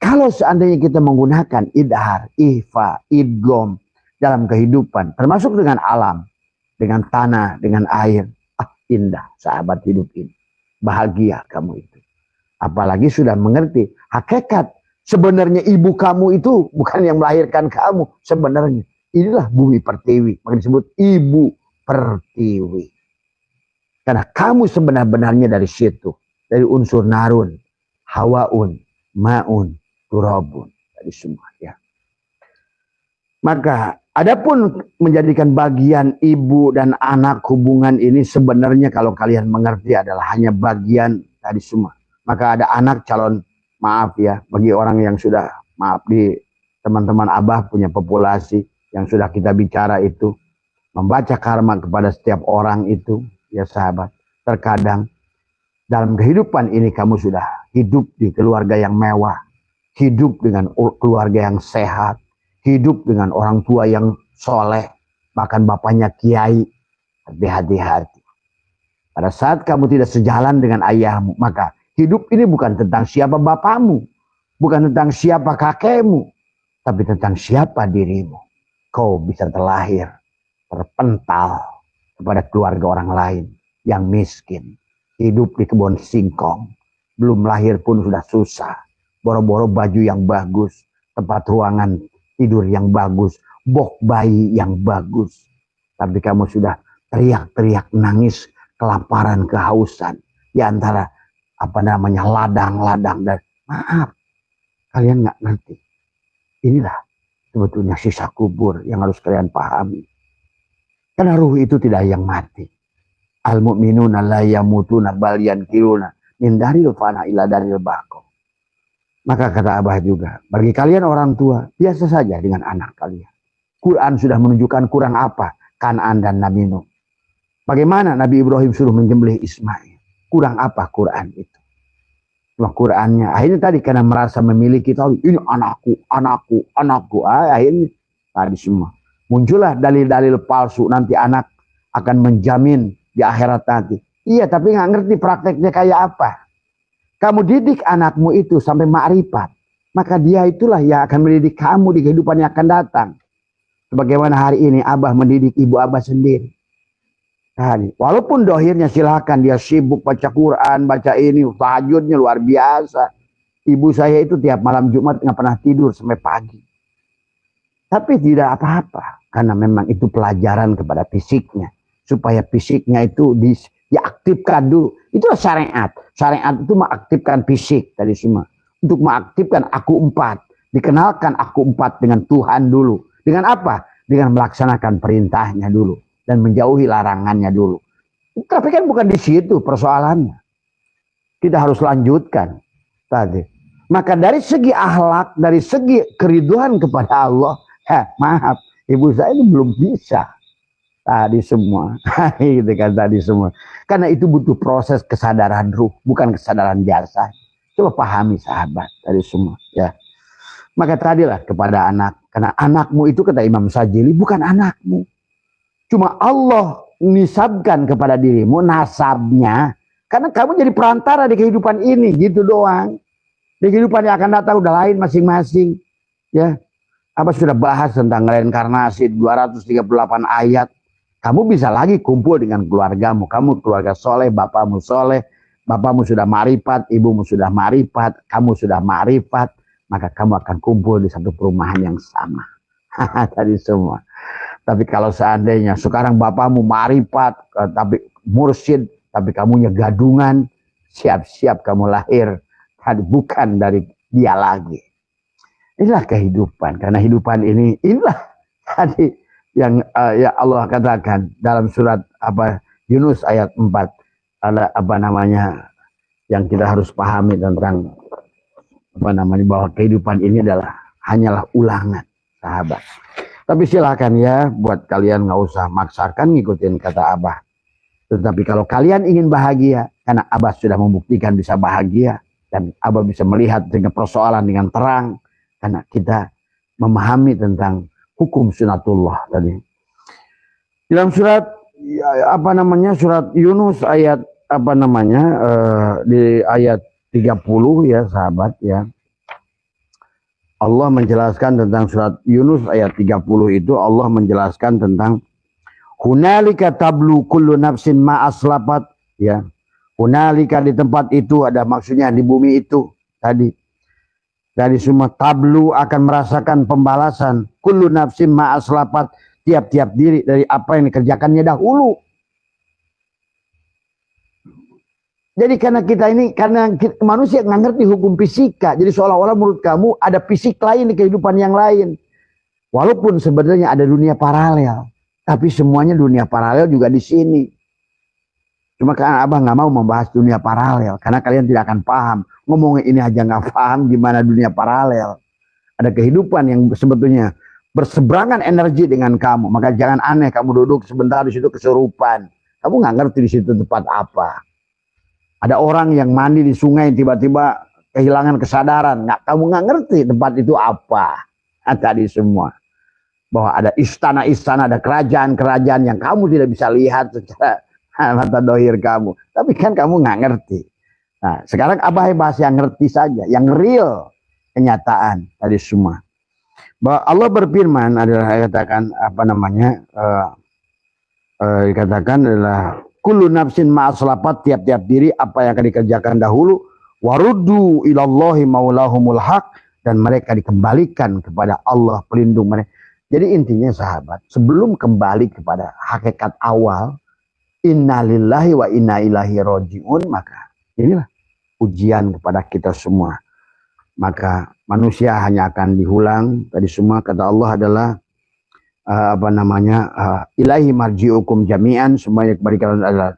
[SPEAKER 1] kalau seandainya kita menggunakan idhar, ikhfa, idgham dalam kehidupan, termasuk dengan alam, dengan tanah, dengan air, indah sahabat hidup ini. Bahagia kamu itu. Apalagi sudah mengerti hakikat sebenarnya ibu kamu itu bukan yang melahirkan kamu sebenarnya. Inilah bumi pertiwi, maka disebut ibu pertiwi. Karena kamu sebenar-benarnya dari situ, dari unsur narun, hawaun, maun, turabun, dari semua ya. Maka adapun menjadikan bagian ibu dan anak hubungan ini sebenarnya kalau kalian mengerti adalah hanya bagian dari semua. Maka ada anak calon, maaf ya, bagi orang yang sudah, maaf di teman-teman Abah punya populasi yang sudah kita bicara itu, membaca karma kepada setiap orang itu, ya sahabat. Terkadang dalam kehidupan ini kamu sudah hidup di keluarga yang mewah, hidup dengan keluarga yang sehat, hidup dengan orang tua yang soleh, bahkan bapaknya kiai. Hati-hati. Pada saat kamu tidak sejalan dengan ayahmu, maka hidup ini bukan tentang siapa bapakmu, bukan tentang siapa kakekmu, tapi tentang siapa dirimu. Kau bisa terlahir, terpental kepada keluarga orang lain yang miskin, hidup di kebun singkong, belum lahir pun sudah susah, boro-boro baju yang bagus, tempat ruangan tidur yang bagus, bok bayi yang bagus, tapi kamu sudah teriak-teriak nangis, kelaparan, kehausan di antara ladang-ladang. Dan maaf, kalian nggak ngerti. Inilah sebetulnya sisa kubur yang harus kalian pahami. Karena ruh itu tidak yang mati. Al-mu'minuna la yamutuna bal yankiruna min daril fana ila daril baqo. Maka kata Abah juga, bagi kalian orang tua, biasa saja dengan anak kalian. Quran sudah menunjukkan kurang apa Kan'an dan Nabi Nuh. Bagaimana Nabi Ibrahim suruh menyembelih Ismail. Kurang apa Quran itu? Cuma Qurannya. Akhirnya tadi karena merasa memiliki, tahu ini anakku. Akhirnya tadi semua. Muncullah dalil-dalil palsu. Nanti anak akan menjamin di akhirat nanti. Iya, tapi nggak ngerti prakteknya kayak apa. Kamu didik anakmu itu sampai makrifat. Maka dia itulah yang akan mendidik kamu di kehidupan yang akan datang. Sebagaimana hari ini Abah mendidik ibu Abah sendiri. Tadi, walaupun dohirnya silakan dia sibuk baca Quran, baca ini, tahajudnya luar biasa. Ibu saya itu tiap malam Jumat nggak pernah tidur sampai pagi. Tapi tidak apa-apa, karena memang itu pelajaran kepada fisiknya, supaya fisiknya itu diaktifkan dulu. Itulah syariat. Syariat itu mengaktifkan fisik tadi semua. Untuk mengaktifkan aku 4, dikenalkan aku 4 dengan Tuhan dulu. Dengan apa? Dengan melaksanakan perintahnya dulu. Dan menjauhi larangannya dulu. Tapi kan bukan di situ persoalannya. Kita harus lanjutkan tadi. Maka dari segi akhlak, dari segi keriduan kepada Allah, maaf, ibu saya ini belum bisa. Tadi semua, gitu kan tadi semua. Karena itu butuh proses kesadaran ruh, bukan kesadaran jasa. Coba pahami sahabat tadi semua, ya. Maka tadilah kepada anak, karena anakmu itu kata Imam Sajili bukan anakmu. Cuma Allah nisabkan kepada dirimu nasabnya. Karena kamu jadi perantara di kehidupan ini. Gitu doang. Di kehidupan yang akan datang udah lain masing-masing. Ya. Abah sudah bahas tentang reinkarnasi 238 ayat. Kamu bisa lagi kumpul dengan keluargamu. Kamu keluarga soleh, bapakmu sudah marifat, ibumu sudah marifat, kamu sudah marifat, maka kamu akan kumpul di satu perumahan yang sama. Tadi semua. Tapi kalau seandainya sekarang bapakmu marifat, tapi mursyid, tapi kamunya gadungan, siap-siap kamu lahir. Tadi bukan dari dia lagi. Inilah kehidupan. Karena hidupan ini, inilah tadi yang ya Allah katakan dalam surat Yunus ayat 4. Ada yang kita harus pahami tentang bahwa kehidupan ini hanyalah ulangan, sahabat. Tapi silakan ya, buat kalian nggak usah maksakan ngikutin kata Abah. Tetapi kalau kalian ingin bahagia, karena Abah sudah membuktikan bisa bahagia, dan Abah bisa melihat dengan persoalan dengan terang, karena kita memahami tentang hukum sunatullah tadi. Dalam surat surat Yunus ayat di ayat 30 ya sahabat ya. Allah menjelaskan tentang surat Yunus ayat 30 itu, Allah menjelaskan tentang hunalika tablu kullu nafsin ma aslafat ya. Hunalika di tempat itu ada maksudnya di bumi itu tadi. Dari semua tablu akan merasakan pembalasan kullu nafsin ma aslafat, tiap-tiap diri dari apa yang dikerjakannya dahulu. Jadi karena manusia nggak ngerti hukum fisika, jadi seolah-olah menurut kamu ada fisik lain di kehidupan yang lain. Walaupun sebenarnya ada dunia paralel, tapi semuanya dunia paralel juga di sini. Cuma karena Abah nggak mau membahas dunia paralel, karena kalian tidak akan paham. Ngomongin ini aja nggak paham gimana dunia paralel. Ada kehidupan yang sebetulnya berseberangan energi dengan kamu. Maka jangan aneh kamu duduk sebentar di situ kesurupan. Kamu nggak ngerti di situ tempat apa. Ada orang yang mandi di sungai tiba-tiba kehilangan kesadaran. Kamu nggak ngerti tempat itu apa. Tadi semua. Bahwa ada istana-istana, ada kerajaan-kerajaan yang kamu tidak bisa lihat secara mata dohir kamu. Tapi kan kamu nggak ngerti. Nah, sekarang Abah bahas yang ngerti saja, yang real kenyataan tadi semua. Bahwa Allah berfirman adalah dikatakan dikatakan adalah kullu nafsin ma'aslafat, tiap-tiap diri apa yang akan dikerjakan dahulu, waruddu ilallahi maulahumul haq, dan mereka dikembalikan kepada Allah pelindung mereka. Jadi intinya sahabat, sebelum kembali kepada hakikat awal, innalillahi wa inna ilaihi rajiun, maka inilah ujian kepada kita semua. Maka manusia hanya akan diulang. Tadi semua kata Allah adalah ilahi marji'ukum jami'an, semuanya kembali adalah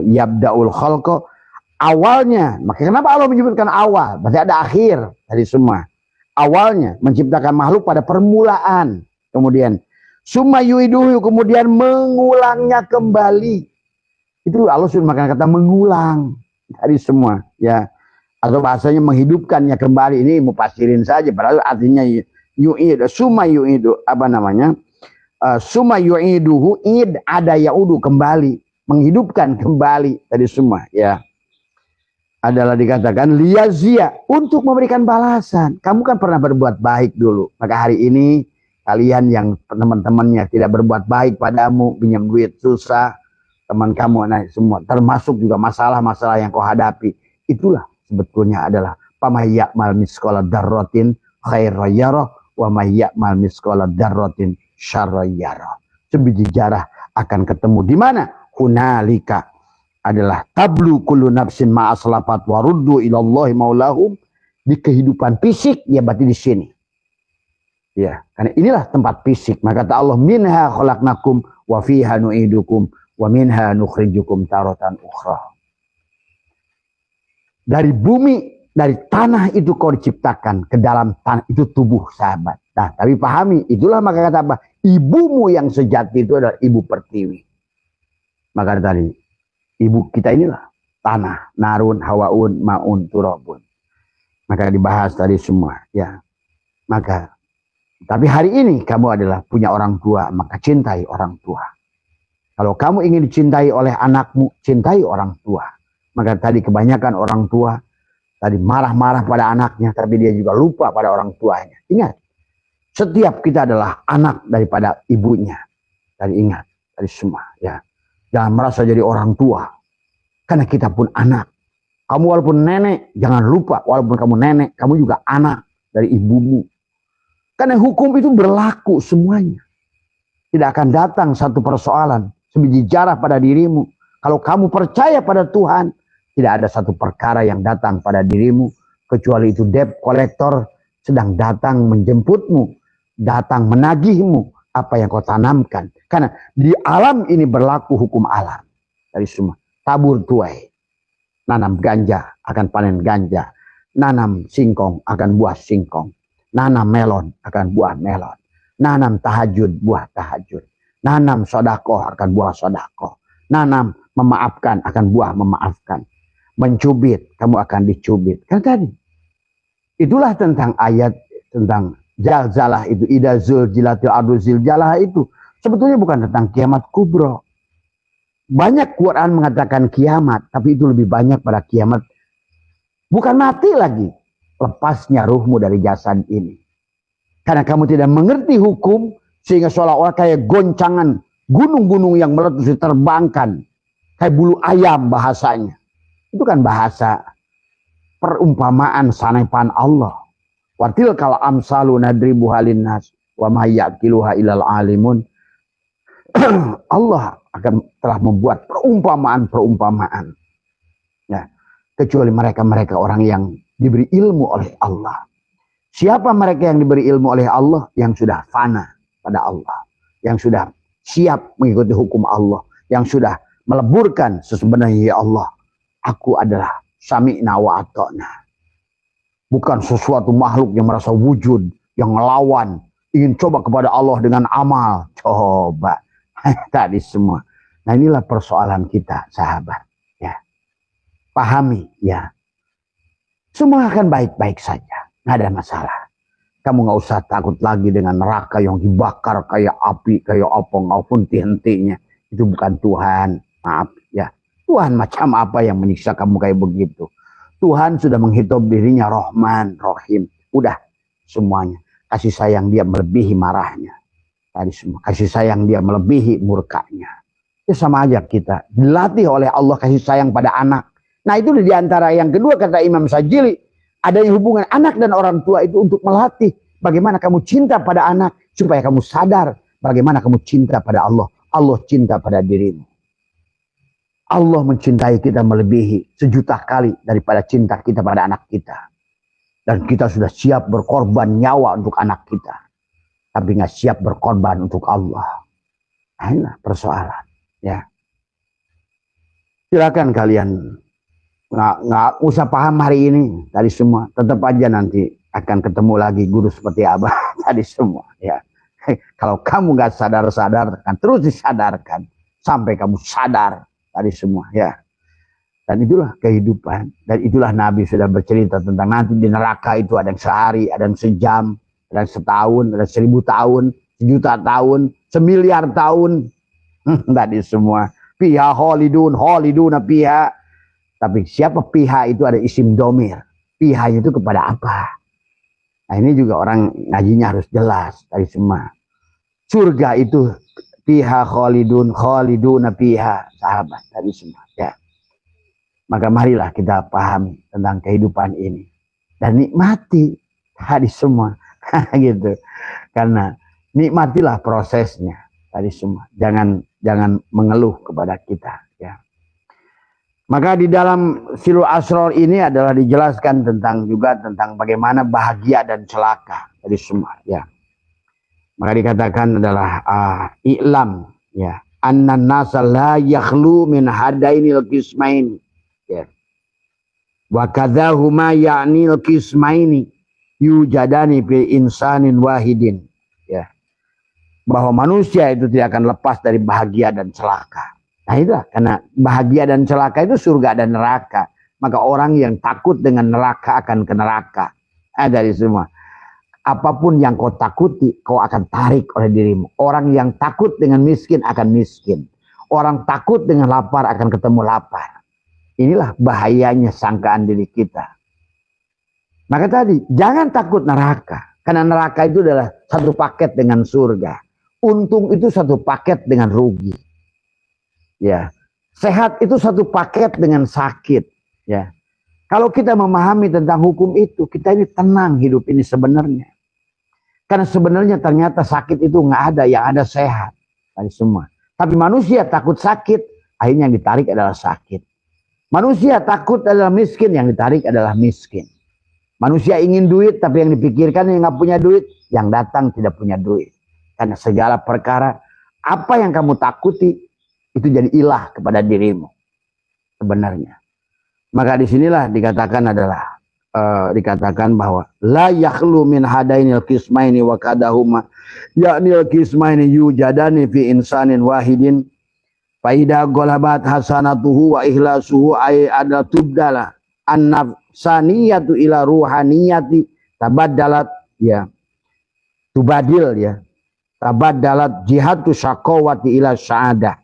[SPEAKER 1] yabda'ul khalqa, awalnya. Maka kenapa Allah menyebutkan awal? Berarti ada akhir. Tadi semua awalnya menciptakan makhluk pada permulaan, kemudian summa yu'iduhu, kemudian mengulangnya kembali. Itu Allah sudah makan kata mengulang dari semua ya, atau bahasanya menghidupkannya kembali. Ini mufasirin saja, padahal artinya yu'id, summa yu'idu summa yu'iduhu, id ada yaudu, kembali, menghidupkan kembali tadi semua ya, adalah dikatakan liyazia, untuk memberikan balasan. Kamu kan pernah berbuat baik dulu, maka hari ini kalian yang teman-temannya tidak berbuat baik padamu, pinjam duit susah, teman kamu, nah semua, termasuk juga masalah-masalah yang kau hadapi, itulah sebetulnya adalah pamayyamal misqala darratin khairayarah wa mayyamal misqala darratin syarrayarah. Sebiji jarah akan ketemu di mana? Hunalika adalah tablu kullu nafsin ma'aslafat waruddu ilallahi maulahum, di kehidupan fisik ya, berarti di sini. Ya, karena inilah tempat fisik. Maka kata Allah, minha khalaqnakum wa fiha nu'idukum wa minha nukhrijukum taratan ukhra. Dari bumi, dari tanah itu kau diciptakan, ke dalam tanah itu tubuh sahabat. Nah, tapi pahami, itulah maka kata apa? Ibumu yang sejati itu adalah ibu pertiwi. Maka tadi, ibu kita inilah tanah, narun, hawaun, maun, turabun. Maka dibahas tadi semua, ya. Maka, tapi hari ini kamu adalah punya orang tua, maka cintai orang tua. Kalau kamu ingin dicintai oleh anakmu, cintai orang tua. Maka tadi kebanyakan orang tua tadi marah-marah pada anaknya, tapi dia juga lupa pada orang tuanya. Ingat, setiap kita adalah anak daripada ibunya. Tadi ingat, Dari semua, ya. Jangan merasa jadi orang tua. Karena kita pun anak. Kamu walaupun nenek, jangan lupa. Walaupun kamu nenek, kamu juga anak dari ibumu. Karena hukum itu berlaku semuanya. Tidak akan datang satu persoalan sebiji jarah pada dirimu. Kalau kamu percaya pada Tuhan, tidak ada satu perkara yang datang pada dirimu. Kecuali itu debt collector sedang datang menjemputmu. Datang menagihmu apa yang kau tanamkan. Karena di alam ini berlaku hukum alam. Dari semua. Tabur tuai. Nanam ganja akan panen ganja. Nanam singkong akan buah singkong. Nanam melon akan buah melon. Nanam tahajud buah tahajud. Nanam sodakoh akan buah sodakoh. Nanam memaafkan akan buah memaafkan. Mencubit kamu akan dicubit. Kan tadi. Itulah tentang ayat tentang zalzalah itu. Idza zulzilatil ardu zilzalaha itu. Sebetulnya bukan tentang kiamat kubro. Banyak Quran mengatakan kiamat. Tapi itu lebih banyak pada kiamat. Bukan mati lagi. Lepasnya ruhmu dari jasad ini. Karena kamu tidak mengerti hukum. Sehingga seolah-olah kayak goncangan. Gunung-gunung yang meletus diterbangkan. Kayak bulu ayam bahasanya. Itu kan bahasa perumpamaan sanepan Allah. Watil kal amsalu nadribu halinnas. Wa mahyakiluha ilal alimun. Allah akan telah membuat perumpamaan-perumpamaan. Ya. Kecuali mereka-mereka orang yang diberi ilmu oleh Allah. Siapa mereka yang diberi ilmu oleh Allah? Yang sudah fana pada Allah. Yang sudah siap mengikuti hukum Allah. Yang sudah meleburkan sebenarnya ya Allah. Aku adalah sami'na wa ata'na. Bukan sesuatu makhluk yang merasa wujud. Yang melawan. Ingin coba kepada Allah dengan amal. Coba. Tadi semua. Nah inilah persoalan kita sahabat. Ya. Pahami ya. Semua akan baik-baik saja. Nggak ada masalah. Kamu nggak usah takut lagi dengan neraka yang dibakar kayak api, kayak apa maupun henti-hentinya. Itu bukan Tuhan. Maaf ya. Tuhan macam apa yang menyiksa kamu kayak begitu. Tuhan sudah menghitung dirinya Rahman, Rahim. Udah semuanya. Kasih sayang dia melebihi marahnya. Tadi semua. Kasih sayang dia melebihi murkanya. Itu sama aja kita. Dilatih oleh Allah kasih sayang pada anak. Nah itu di antara yang kedua kata Imam Sajili. Adanya hubungan anak dan orang tua itu untuk melatih. Bagaimana kamu cinta pada anak. Supaya kamu sadar. Bagaimana kamu cinta pada Allah. Allah cinta pada dirimu. Allah mencintai kita melebihi sejuta kali daripada cinta kita pada anak kita. Dan kita sudah siap berkorban nyawa untuk anak kita. Tapi nggak siap berkorban untuk Allah. Nah, inilah persoalan. Ya. Silakan kalian nggak usah paham hari ini tadi semua. Tetap aja nanti akan ketemu lagi guru seperti Abah tadi semua. Ya. Kalau kamu nggak sadar-sadar, akan terus disadarkan sampai kamu sadar tadi semua. Ya. Dan itulah kehidupan. Dan itulah Nabi sudah bercerita tentang nanti di neraka itu ada yang sehari, ada yang sejam. Ada setahun, ada 1000 tahun, 1.000.000 tahun, 1.000.000.000 tahun. Tadi semua. Piha holidun piha. Tapi siapa piha itu ada isim domir. Piha itu kepada apa? Nah ini juga orang ngajinya harus jelas. Tadi semua. Surga itu piha holidun piha. Sahabat tadi semua. Ya. Maka marilah kita paham tentang kehidupan ini. Dan nikmati tadi semua. Gitu. Karena nikmatilah prosesnya tadi semua. Jangan mengeluh kepada kita ya. Maka di dalam Silul Asror ini adalah dijelaskan tentang juga tentang bagaimana bahagia dan celaka tadi semua ya. Maka dikatakan adalah i'lam ya. Annan nasa la yakhlu min hadainil qismain ya. Wa kadzahuma ya'nil qismaini yujadani fi insanin wahidin ya, bahwa manusia itu tidak akan lepas dari bahagia dan celaka. Nah itulah karena bahagia dan celaka itu surga dan neraka. Maka orang yang takut dengan neraka akan ke neraka. Dari semua apapun yang kau takuti kau akan tarik oleh dirimu. Orang yang takut dengan miskin akan miskin. Orang takut dengan lapar akan ketemu lapar. Inilah bahayanya sangkaan diri kita. Maka tadi, jangan takut neraka. Karena neraka itu adalah satu paket dengan surga. untung itu satu paket dengan rugi. Ya, sehat itu satu paket dengan sakit. Ya, kalau kita memahami tentang hukum itu, kita ini tenang hidup ini sebenarnya. Karena sebenarnya ternyata sakit itu nggak ada, yang ada sehat. Tadi semua. Tapi manusia takut sakit, akhirnya yang ditarik adalah sakit. Manusia takut adalah miskin, yang ditarik adalah miskin. Manusia ingin duit, tapi yang dipikirkan yang nggak punya duit, yang datang tidak punya duit. Karena segala perkara, apa yang kamu takuti, itu jadi ilah kepada dirimu. Sebenarnya. Maka disinilah dikatakan adalah, dikatakan bahwa la yakhlu min hadainil qismaini wa kadahuma ya'nil qismaini yujadani fi insanin wahidin faida golabat hasanatuhu wa ikhlasuhu ay ada tubdala an-nafsaniyatu ila ruhaniyati tabaddalat ya tubadil ya tabaddalat jihatu syaqawati ila sa'adah.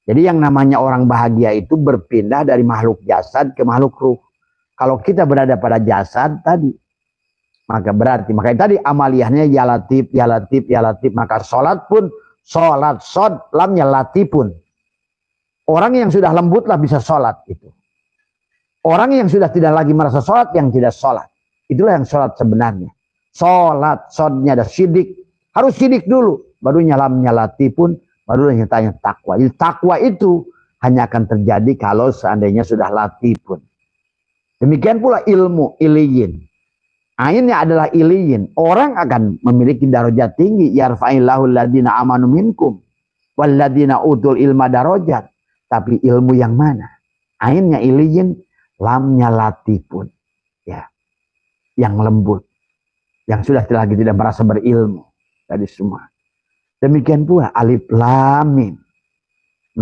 [SPEAKER 1] Jadi yang namanya orang bahagia itu berpindah dari makhluk jasad ke makhluk ruh. Kalau kita berada pada jasad tadi, maka berarti makanya tadi amaliyahnya ya latif ya latif ya latif. Maka sholat pun sholat sod lamnya latifun. Orang yang sudah lembutlah bisa sholat itu. Orang yang sudah tidak lagi merasa sholat yang tidak sholat. Itulah yang sholat sebenarnya. Sholat sodnya ada sidik, harus sidik dulu, baru lamnya latifun. Baru yang tanya takwa. Takwa itu hanya akan terjadi kalau seandainya sudah latifun. Demikian pula ilmu iliyin. Ainnya adalah iliyin. Orang akan memiliki darajat tinggi. Yarfa'illahu alladhina amanu minkum walladhina utul ilma darajat. Tapi ilmu yang mana? Ainnya iliyin, lamnya latifun. Ya. Yang lembut. Yang sudah lagi tidak merasa berilmu. Tadi semua. Demikian pula alif lam mim.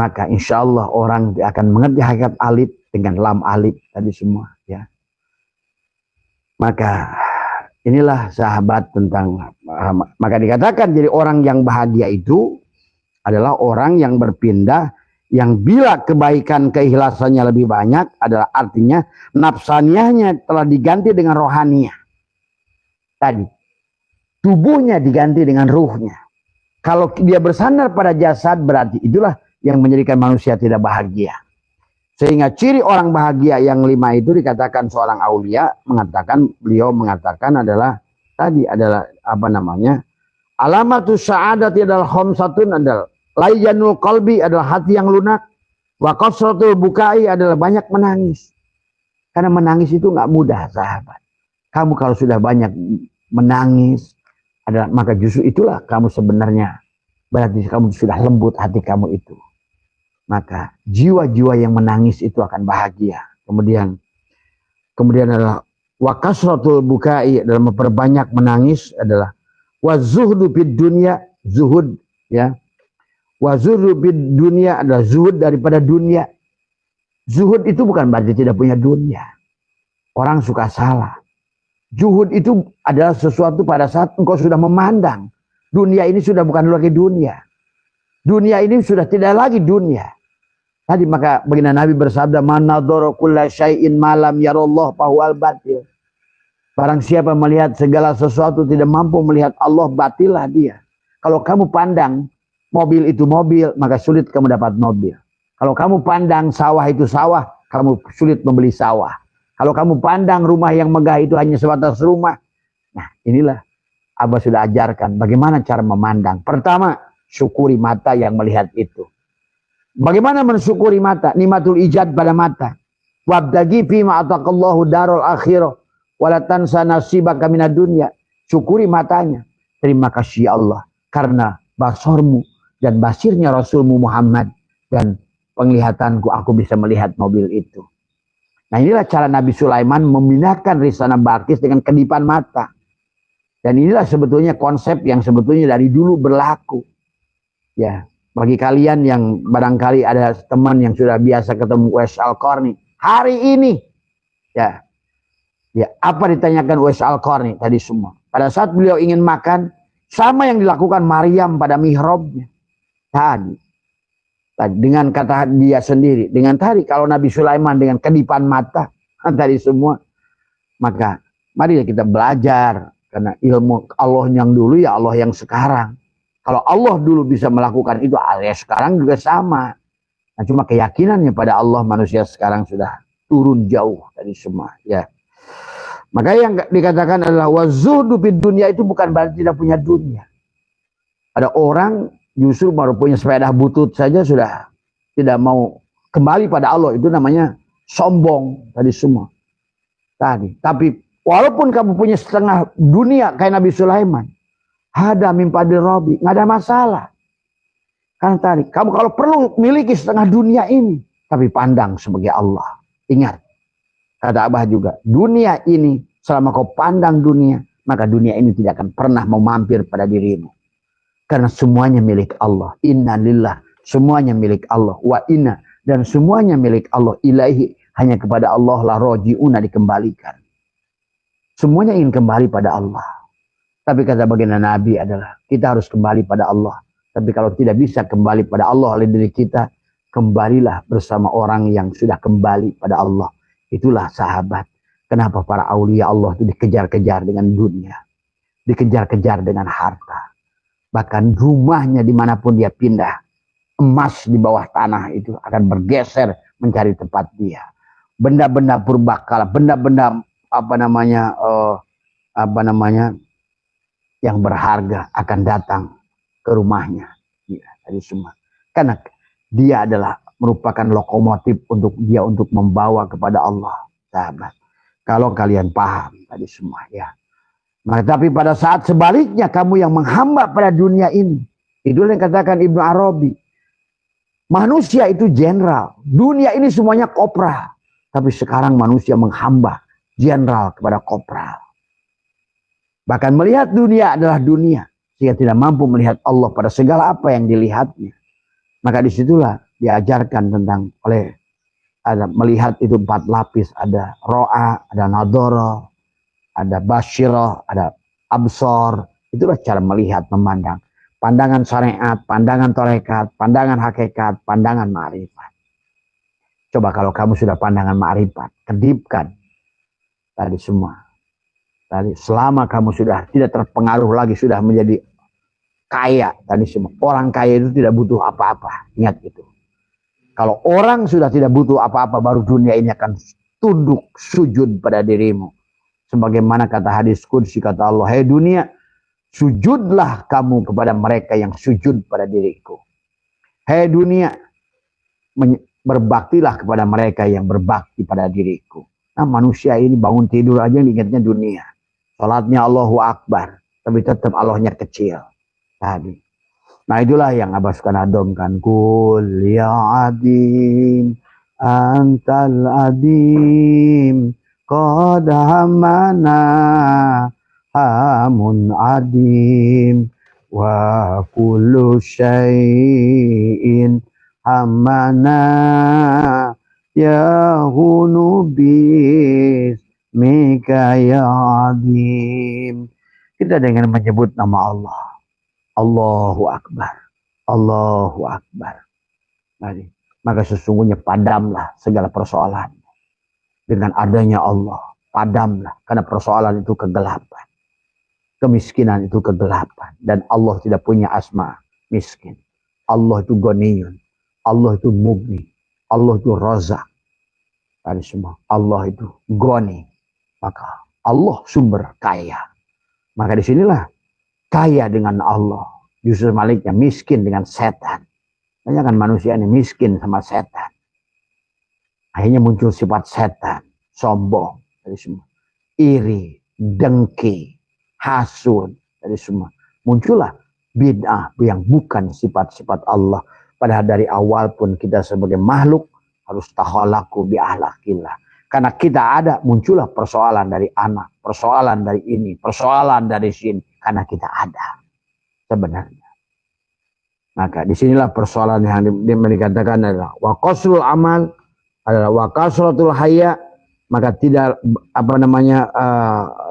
[SPEAKER 1] Maka insya Allah orang akan mengerti hakikat alif dengan lam alif tadi semua ya. Maka inilah sahabat tentang maka dikatakan jadi orang yang bahagia itu adalah orang yang berpindah yang bila kebaikan keikhlasannya lebih banyak adalah artinya nafsaniyahnya telah diganti dengan rohaniyah. Tadi tubuhnya diganti dengan ruhnya. Kalau dia bersandar pada jasad berarti itulah yang menjadikan manusia tidak bahagia. Sehingga ciri orang bahagia yang 5 itu dikatakan seorang aulia beliau mengatakan adalah tadi adalah apa namanya? Alamatus sa'adati adalah khamsatun adalah layyanul qalbi adalah hati yang lunak, wa qasratul bukai adalah banyak menangis. Karena menangis itu nggak mudah, sahabat. Kamu kalau sudah banyak menangis adalah maka justru itulah kamu sebenarnya berarti kamu sudah lembut hati kamu itu. Maka jiwa-jiwa yang menangis itu akan bahagia. Kemudian adalah wa kasratul bukai dalam memperbanyak menangis adalah wa zuhdu bid dunya zuhud ya. Wa zuhdu bid dunya adalah zuhud daripada dunia. Zuhud itu bukan berarti tidak punya dunia. Orang suka salah. Zuhud itu adalah sesuatu pada saat engkau sudah memandang dunia ini sudah bukan lagi dunia. Dunia ini sudah tidak lagi dunia. Tadi maka baginda Nabi bersabda, "Man nadhara kulla syai'in ma lam yarallah fahuwal batil." Barang siapa melihat segala sesuatu tidak mampu melihat Allah, batillah dia. Kalau kamu pandang mobil itu mobil, maka sulit kamu dapat mobil. Kalau kamu pandang sawah itu sawah, kamu sulit membeli sawah. Kalau kamu pandang rumah yang megah itu hanya sebatas rumah. Nah, inilah Abah sudah ajarkan bagaimana cara memandang. Pertama, syukuri mata yang melihat itu. Bagaimana mensyukuri mata? Nikmatul ijad pada mata. Wabtagi fima ataqallahu darul akhirah wala tansa nasibaka minad dunya. Syukuri matanya. Terima kasih ya Allah karena basormu dan basirnya Rasulmu Muhammad dan penglihatanku aku bisa melihat mobil itu. Nah inilah cara Nabi Sulaiman memindahkan Risana Balqis dengan kedipan mata. Dan inilah sebetulnya konsep yang sebetulnya dari dulu berlaku. Ya, bagi kalian yang barangkali ada teman yang sudah biasa ketemu Uwais Al-Qarni. Hari ini, ya apa ditanyakan Uwais Al-Qarni tadi semua. Pada saat beliau ingin makan, sama yang dilakukan Maryam pada mihrabnya. Tadi dengan kata dia sendiri, dengan tadi kalau Nabi Sulaiman dengan kedipan mata tadi semua, maka mari kita belajar karena ilmu Allah yang dulu ya Allah yang sekarang. Kalau Allah dulu bisa melakukan itu, ya sekarang juga sama. Nah, cuma keyakinannya pada Allah manusia sekarang sudah turun jauh dari semua. Ya. Maka yang dikatakan adalah wazuhdu fid dunia itu bukan berarti tidak punya dunia. Ada orang justru baru punya sepeda butut saja sudah tidak mau kembali pada Allah. Itu namanya sombong tadi semua. Tapi walaupun kamu punya setengah dunia kayak Nabi Sulaiman, ada mimpadil robi, nggak ada masalah. Karena tadi, kamu kalau perlu miliki setengah dunia ini, tapi pandang sebagai Allah. Ingat, kata Abah juga, dunia ini, selama kau pandang dunia, maka dunia ini tidak akan pernah mau mampir pada dirimu. Karena semuanya milik Allah. Inna lillah, semuanya milik Allah. Wa inna, dan semuanya milik Allah. Ilahi, hanya kepada Allah lah roji'una dikembalikan. Semuanya ingin kembali pada Allah. Tapi kata baginda Nabi adalah kita harus kembali pada Allah. Tapi kalau tidak bisa kembali pada Allah oleh diri kita, kembalilah bersama orang yang sudah kembali pada Allah. Itulah sahabat. Kenapa para aulia Allah itu dikejar-kejar dengan dunia, dikejar-kejar dengan harta. Bahkan rumahnya dimanapun dia pindah, emas di bawah tanah itu akan bergeser mencari tempat dia. Benda-benda purbakala, benda-benda yang berharga akan datang ke rumahnya. Ya, tadi semua. Karena dia adalah merupakan lokomotif untuk dia untuk membawa kepada Allah, sahabat. Kalau kalian paham tadi semua ya. Nah, tapi pada saat sebaliknya kamu yang menghamba pada dunia ini, itu yang katakan Ibnu Arabi. Manusia itu jenderal, dunia ini semuanya kopral. Tapi sekarang manusia menghamba jenderal kepada kopral. Bahkan melihat dunia adalah dunia. Sehingga tidak mampu melihat Allah pada segala apa yang dilihatnya. Maka disitulah diajarkan tentang ada melihat itu 4 lapis. Ada ro'a, ada nadoro, ada basyirah, ada absor. Itulah cara melihat, memandang. Pandangan syariat, pandangan tarekat, pandangan hakikat, pandangan ma'rifat. Coba kalau kamu sudah pandangan ma'rifat, kedipkan tadi semua. Tadi selama kamu sudah tidak terpengaruh lagi, sudah menjadi kaya tadi semua. Orang kaya itu tidak butuh apa-apa. Ingat itu. Kalau orang sudah tidak butuh apa-apa, baru dunia ini akan tunduk sujud pada dirimu. Sebagaimana kata hadis qudsi, kata Allah, "Hai dunia, sujudlah kamu kepada mereka yang sujud pada diriku. Hai dunia, berbaktilah kepada mereka yang berbakti pada diriku." Nah, manusia ini bangun tidur aja ingatnya dunia. Salatnya Allahu Akbar, tapi tetap Allahnya kecil. Tadi. Nah, itulah yang Abah suka nadomkan. Kul ya adim, antal adim, qad hamana hamun adim, wa kullu syai'in hamana ya hunubis mika ya adim. Kita dengan menyebut nama Allah, Allahu Akbar, Allahu Akbar. Maka sesungguhnya padamlah segala persoalan. Dengan adanya Allah, padamlah. Karena persoalan itu kegelapan. Kemiskinan itu kegelapan. Dan Allah tidak punya asma miskin. Allah itu Ghaniyun. Allah itu Mugni. Allah itu Razak. Tadi semua. Allah itu Ghani. Maka Allah sumber kaya. Maka disinilah kaya dengan Allah. Justru maliknya miskin dengan setan. Banyak kan manusia ini miskin sama setan. Akhirnya muncul sifat setan. Sombong. Dari semua. Iri. Dengki. Hasud. Dari semua. Muncullah bid'ah yang bukan sifat-sifat Allah. Padahal dari awal pun kita sebagai makhluk harus takhalaku bi ahlakillah. Karena kita ada, muncullah persoalan dari anak, persoalan dari ini, persoalan dari sini. Karena kita ada sebenarnya. Maka disinilah persoalan yang dikatakan adalah wa qasrul amal, adalah wa kasratul haya. Maka tidak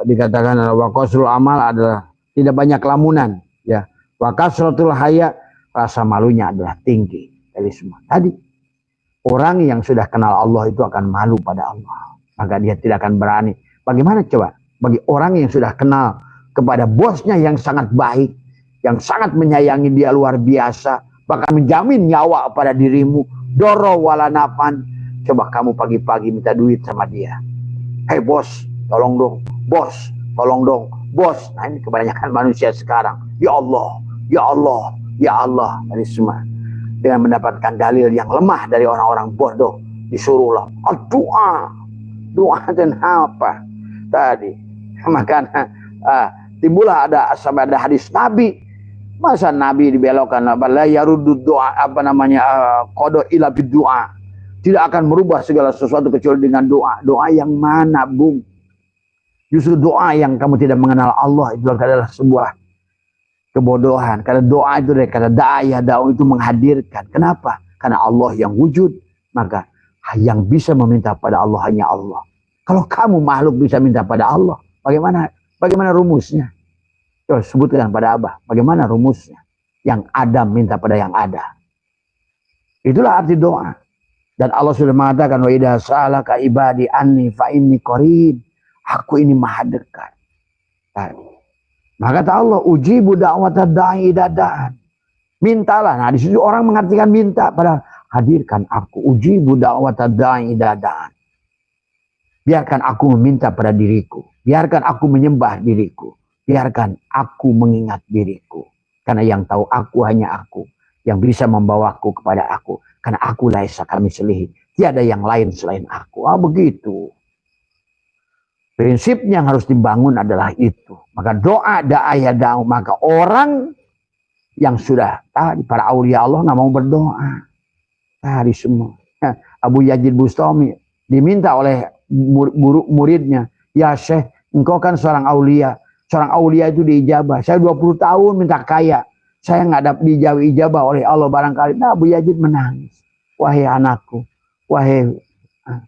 [SPEAKER 1] dikatakan adalah wa qasrul amal adalah tidak banyak lamunan. Ya, wa kasratul haya, rasa malunya adalah tinggi. Dari semua tadi. Orang yang sudah kenal Allah itu akan malu pada Allah. Maka dia tidak akan berani. Bagaimana coba? Bagi orang yang sudah kenal kepada bosnya yang sangat baik. yang sangat menyayangi dia luar biasa, bahkan menjamin nyawa pada dirimu, doro walanapan. Coba kamu pagi-pagi minta duit sama dia. Hei bos, tolong dong. Bos, tolong dong. Bos. Nah ini kebanyakan manusia sekarang. Ya Allah, ya Allah, ya Allah. Dari semua. Dengan mendapatkan dalil yang lemah dari orang-orang bodoh. Disuruhlah. Doa. Doa dan apa? Tadi. Makanya timbullah ada hadis Nabi. Masa Nabi dibelokkan? La yarudud doa. Qada ila bid doa. Tidak akan merubah segala sesuatu kecuali dengan doa. Doa yang mana, Bung? Justru doa yang kamu tidak mengenal Allah itu adalah sebuah kebodohan. Karena doa itu dari kata da'aya, da'u itu menghadirkan. Kenapa? Karena Allah yang wujud. Maka yang bisa meminta pada Allah hanya Allah. Kalau kamu makhluk bisa minta pada Allah, bagaimana rumusnya? Coba sebutkan pada Abah. Bagaimana rumusnya? Yang Adam minta pada yang ada. Itulah arti doa. Dan Allah sudah mengatakan wa idza sa'alaka ibadi anni fa inni qarib. Aku ini maha dekat. Maka kata Allah, ujibu da'watad da'i idza da'an. Mintalah. Nah, di situ orang mengartikan minta pada hadirkan aku. Ujibu da'watad da'i idza da'an. Biarkan aku meminta pada diriku. Biarkan aku menyembah diriku. Biarkan aku mengingat diriku. Karena yang tahu aku hanya aku. Yang bisa membawaku kepada aku. Karena aku laisa kamitslihi. Tiada yang lain selain aku. Begitu. Prinsipnya yang harus dibangun adalah itu. Maka doa da'aya da'u. Maka orang yang sudah tadi para aulia Allah nggak mau berdoa. Tadi semua. Abu Yazid Bustami diminta oleh muridnya. Ya Syekh, engkau kan seorang aulia. Seorang aulia itu diijabah. Saya 20 tahun minta kaya. Saya nggak dapat ijabah oleh Allah barangkali. Nah, Abu Yazid menangis. Wahai anakku, wahai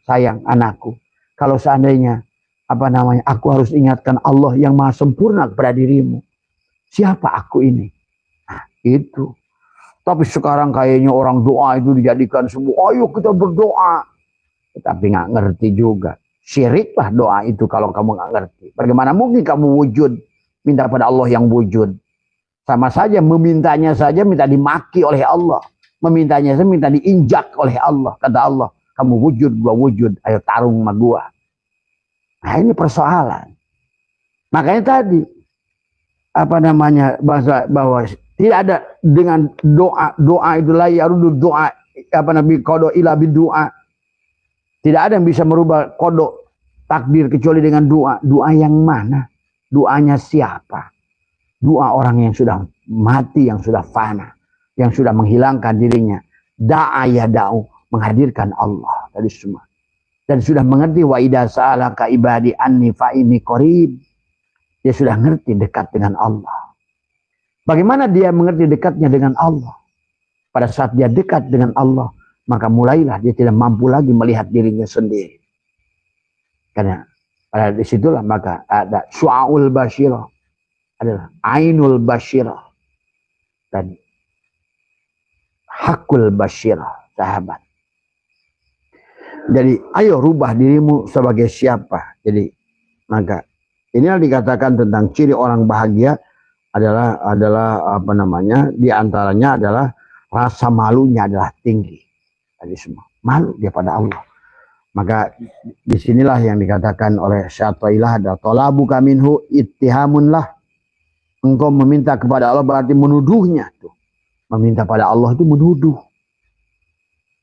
[SPEAKER 1] sayang anakku, kalau seandainya aku harus ingatkan Allah yang maha sempurna kepada dirimu. Siapa aku ini? Nah, itu. Tapi sekarang kayaknya orang doa itu dijadikan semua. Ayo kita berdoa. Tapi nggak ngerti juga. Syiriklah doa itu kalau kamu nggak ngerti. Bagaimana mungkin kamu wujud minta pada Allah yang wujud? Sama saja memintanya saja minta dimaki oleh Allah. Memintanya saja minta diinjak oleh Allah. Kata Allah, kamu wujud, gua wujud. Ayo tarung sama gua. Nah ini persoalan. Makanya tadi bahwa tidak ada dengan doa itulah yarudu doa qada ila bid doa. Tidak ada yang bisa merubah kodok takdir kecuali dengan doa. Doa yang mana? Doanya siapa? Doa orang yang sudah mati, yang sudah fana, yang sudah menghilangkan dirinya. Da'aya da'u, menghadirkan Allah tadi semua. Dan sudah mengerti wa idza sa'alaka ibadi anni fa inni qarib. Dia sudah ngerti dekat dengan Allah. Bagaimana dia mengerti dekatnya dengan Allah? Pada saat dia dekat dengan Allah, maka mulailah dia tidak mampu lagi melihat dirinya sendiri. Karena pada disitulah maka ada syu'aul basyirah, adalah ainul basyirah dan hakul basyirah, sahabat. Jadi ayo rubah dirimu sebagai siapa. Jadi maka inilah dikatakan tentang ciri orang bahagia adalah di antaranya adalah rasa malunya adalah tinggi. Tadi semua malu dia pada Allah. Maka disinilah yang dikatakan oleh Syaikhullah ada talabuka minhu ittihamun lah. Engkau meminta kepada Allah berarti menuduhnya tuh. Meminta pada Allah itu menuduh.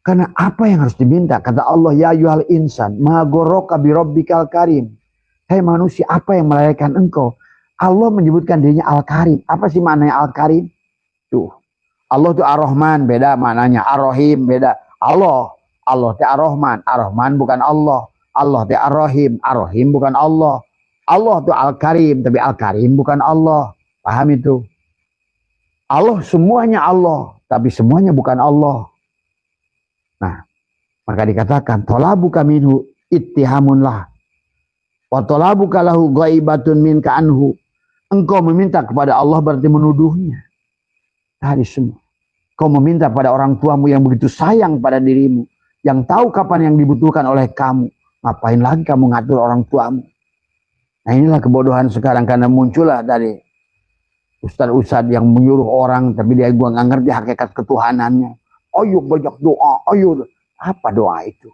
[SPEAKER 1] Karena apa yang harus diminta? Kata Allah, ya ayyuhal insan, ma ghurraka bi rabbikal karim. Hai manusia, apa yang melahirkan engkau? Allah menyebutkan dirinya Al-Karim. Apa sih maknanya Al-Karim? Tuh. Allah itu Ar-Rahman, beda maknanya. Ar-Rahim, beda. Allah itu Ar-Rahman. Ar-Rahman bukan Allah. Allah itu Ar-Rahim. Ar-Rahim bukan Allah. Allah itu Al-Karim, tapi Al-Karim bukan Allah. Paham itu? Allah semuanya Allah, tapi semuanya bukan Allah. Nah, maka dikatakan talabuka minhu ittihamun lah. Wa talabuka lahu ghaibatun minka anhu. Engkau meminta kepada Allah berarti menuduhnya. Tadi semua. Kau meminta pada orang tuamu yang begitu sayang pada dirimu, yang tahu kapan yang dibutuhkan oleh kamu. Ngapain lagi kamu ngatur orang tuamu? Nah inilah kebodohan sekarang karena muncullah dari ustadz-ustadz yang menyuruh orang tapi dia gua nggak ngerti hakikat ketuhanannya. Ayo banyak doa, ayo. Apa doa itu?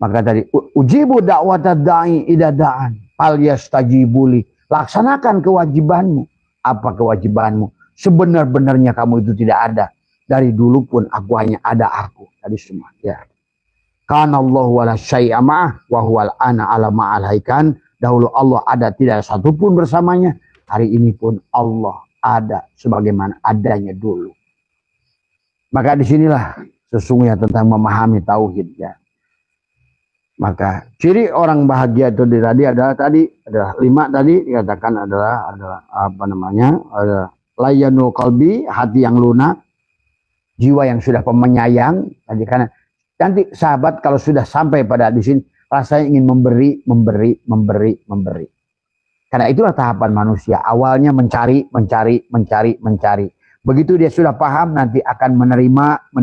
[SPEAKER 1] Maka tadi ujibu da'watad da'i idza da'an fal yastajibuli. Laksanakan kewajibanmu. Apa kewajibanmu? Sebenar-benarnya kamu itu tidak ada. Dari dulu pun aku hanya ada aku. Tadi semua. Ya. Kana Allah wala syai'a ma'ah wa huwal ana ala ma'al haikan. Dahulu Allah ada, tidak satu pun bersamanya. Hari ini pun Allah ada sebagaimana adanya dulu. Maka disinilah sesungguhnya tentang memahami tauhid ya. Maka ciri orang bahagia itu adalah 5 tadi dikatakan adalah apa namanya? Ada layanul qalbi, hati yang lunak, jiwa yang sudah pemenyayang. Tadi karena nanti sahabat kalau sudah sampai pada di sini rasanya ingin memberi. Karena itulah tahapan manusia. Awalnya mencari. Begitu dia sudah paham nanti akan menerima.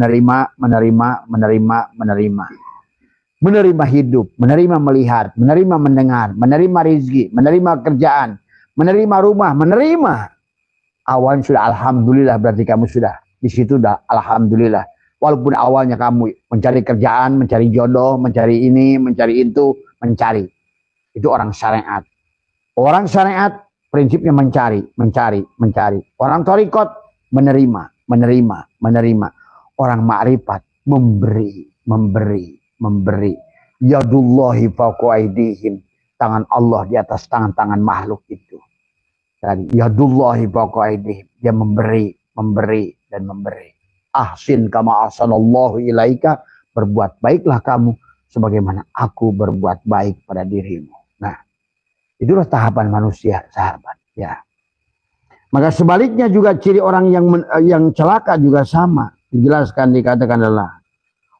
[SPEAKER 1] Menerima hidup, menerima melihat, menerima mendengar, menerima rezeki, menerima kerjaan, menerima rumah, menerima. Awalnya sudah alhamdulillah, berarti kamu sudah di situ dah alhamdulillah. Walaupun awalnya kamu mencari kerjaan, mencari jodoh, mencari ini, mencari itu, mencari. Itu orang syariat. Orang syariat prinsipnya mencari. Orang thariqat menerima. Orang ma'rifat memberi. Yadullahi fawqa aydihim. Tangan Allah di atas tangan-tangan makhluk itu. Tadi yadullahi fawqa aydihim. Dia memberi. Ahsin kama ahsanallahu ilaika. Berbuat baiklah kamu sebagaimana aku berbuat baik pada dirimu. Nah, itulah tahapan manusia, sahabat. Ya. Maka sebaliknya juga ciri orang yang celaka juga sama. Dijelaskan dikatakan adalah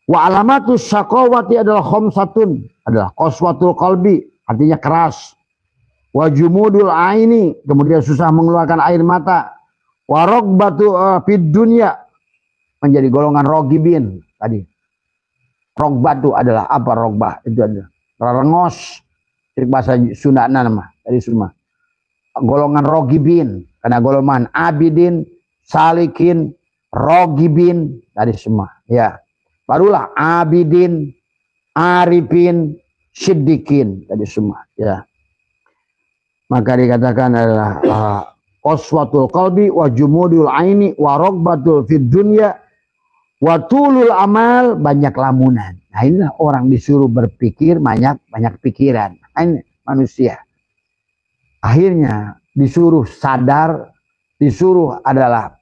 [SPEAKER 1] wa alamatus syaqawati adalah khamsatun, adalah qaswatul qalbi, artinya keras. Wa jumudul aini, kemudian susah mengeluarkan air mata. Wa ragbatu fid dunya, menjadi golongan rogibin tadi. Rogbatu adalah apa rogbah? Itu adalah rengos. Jadi bahasa Sunda nama tadi semua. Golongan rogibin, karena golongan abidin, salikin, rogibin tadi semua. Ya. Barulah abidin, arifin, siddiqin tadi semua. Ya. Maka dikatakan adalah qaswatul qalbi wa jumudul aini wa ragbatul fid dunya wa tulul amal, banyak lamunan. Nah, inilah orang disuruh berpikir banyak pikiran. Ini manusia. Akhirnya disuruh sadar, disuruh adalah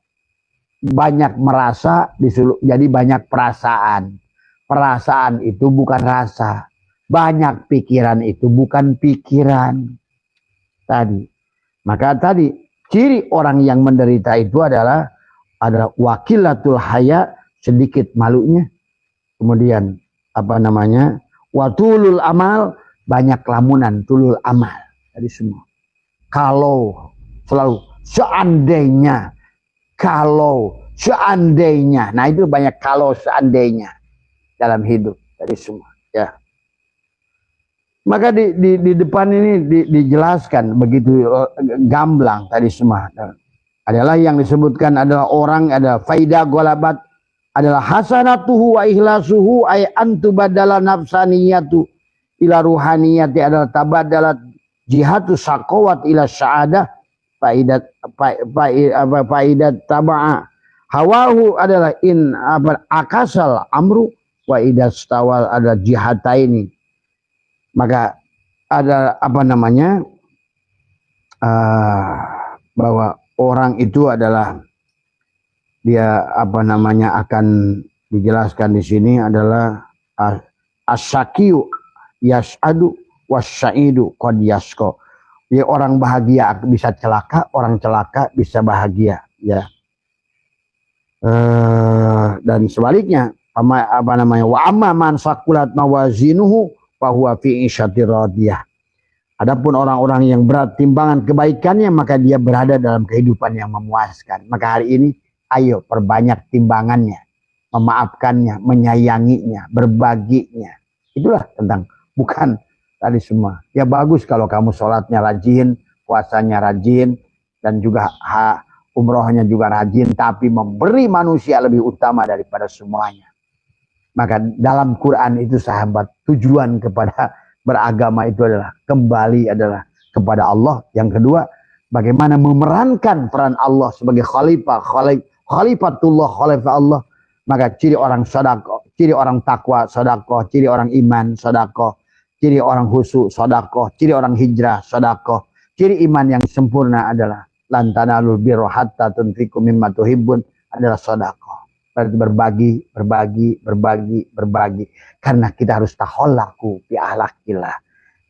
[SPEAKER 1] banyak merasa, disuruh jadi banyak perasaan. Perasaan itu bukan rasa. Banyak pikiran itu bukan pikiran. Tadi. Maka tadi ciri orang yang menderita itu adalah wakilatul haya, sedikit malunya. Kemudian apa namanya? Watulul amal, banyak lamunan, tulul amal. Tadi semua. Kalau selalu seandainya, nah itu banyak kalau seandainya dalam hidup dari semua. Ya. Maka di depan ini dijelaskan begitu gamblang tadi semua. Adalah yang disebutkan adalah orang ada faidah golabat adalah hasanatuhu wa ihlasuhu ay antubadala nafsaniyatu ila ruhaniyati adalah tabadalat jihatu saqawat ila sa'adah faidat taba'a hawahu adalah in akasal amru wa idat stawal ada jihataini. Maka ada apa namanya bahwa orang itu adalah dia apa namanya akan dijelaskan di sini adalah as-sakiyu yas'adu wasyaidu qad yasqa. Ya, orang bahagia bisa celaka, orang celaka bisa bahagia, ya. Dan sebaliknya apa namanya wa amma man saqulat mawazinuhu fa huwa fi isyatir radiyah. Adapun orang-orang yang berat timbangan kebaikannya maka dia berada dalam kehidupan yang memuaskan. Maka hari ini ayo perbanyak timbangannya, memaafkannya, menyayanginya, berbaginya. Itulah tentang bukan tadi semua. Ya bagus kalau kamu sholatnya rajin, puasanya rajin, dan juga umrohnya juga rajin, tapi memberi manusia lebih utama daripada semuanya. Maka dalam Quran itu sahabat, tujuan kepada beragama itu adalah kembali adalah kepada Allah. Yang kedua, bagaimana memerankan peran Allah sebagai khalifatullah, khalifah Allah. Maka ciri orang sedekah, ciri orang takwa sedekah, ciri orang iman sedekah, ciri orang khusyuk sedekah, ciri orang hijrah sedekah, ciri iman yang sempurna adalah lan tanalul birra hatta tunfiqu mimma tuhibbun adalah sedekah. Berarti berbagi. Karena kita harus tahollaku fi ahlakillah.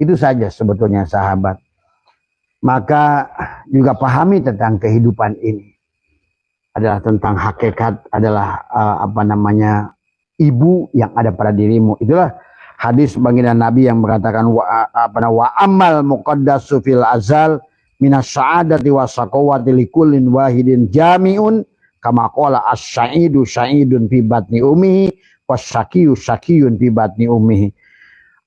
[SPEAKER 1] Itu saja sebetulnya sahabat. Maka juga pahami tentang kehidupan ini. Adalah tentang hakikat, adalah ibu yang ada pada dirimu. Itulah hadis baginda Nabi yang mengatakan wa amal muqaddasu fil azal minas sa'adati was saqawati likullin wahidin jami'un kama qala as-sa'idu sa'idun fi batni ummihi was-saqiyyu saqiyun fi batni ummihi.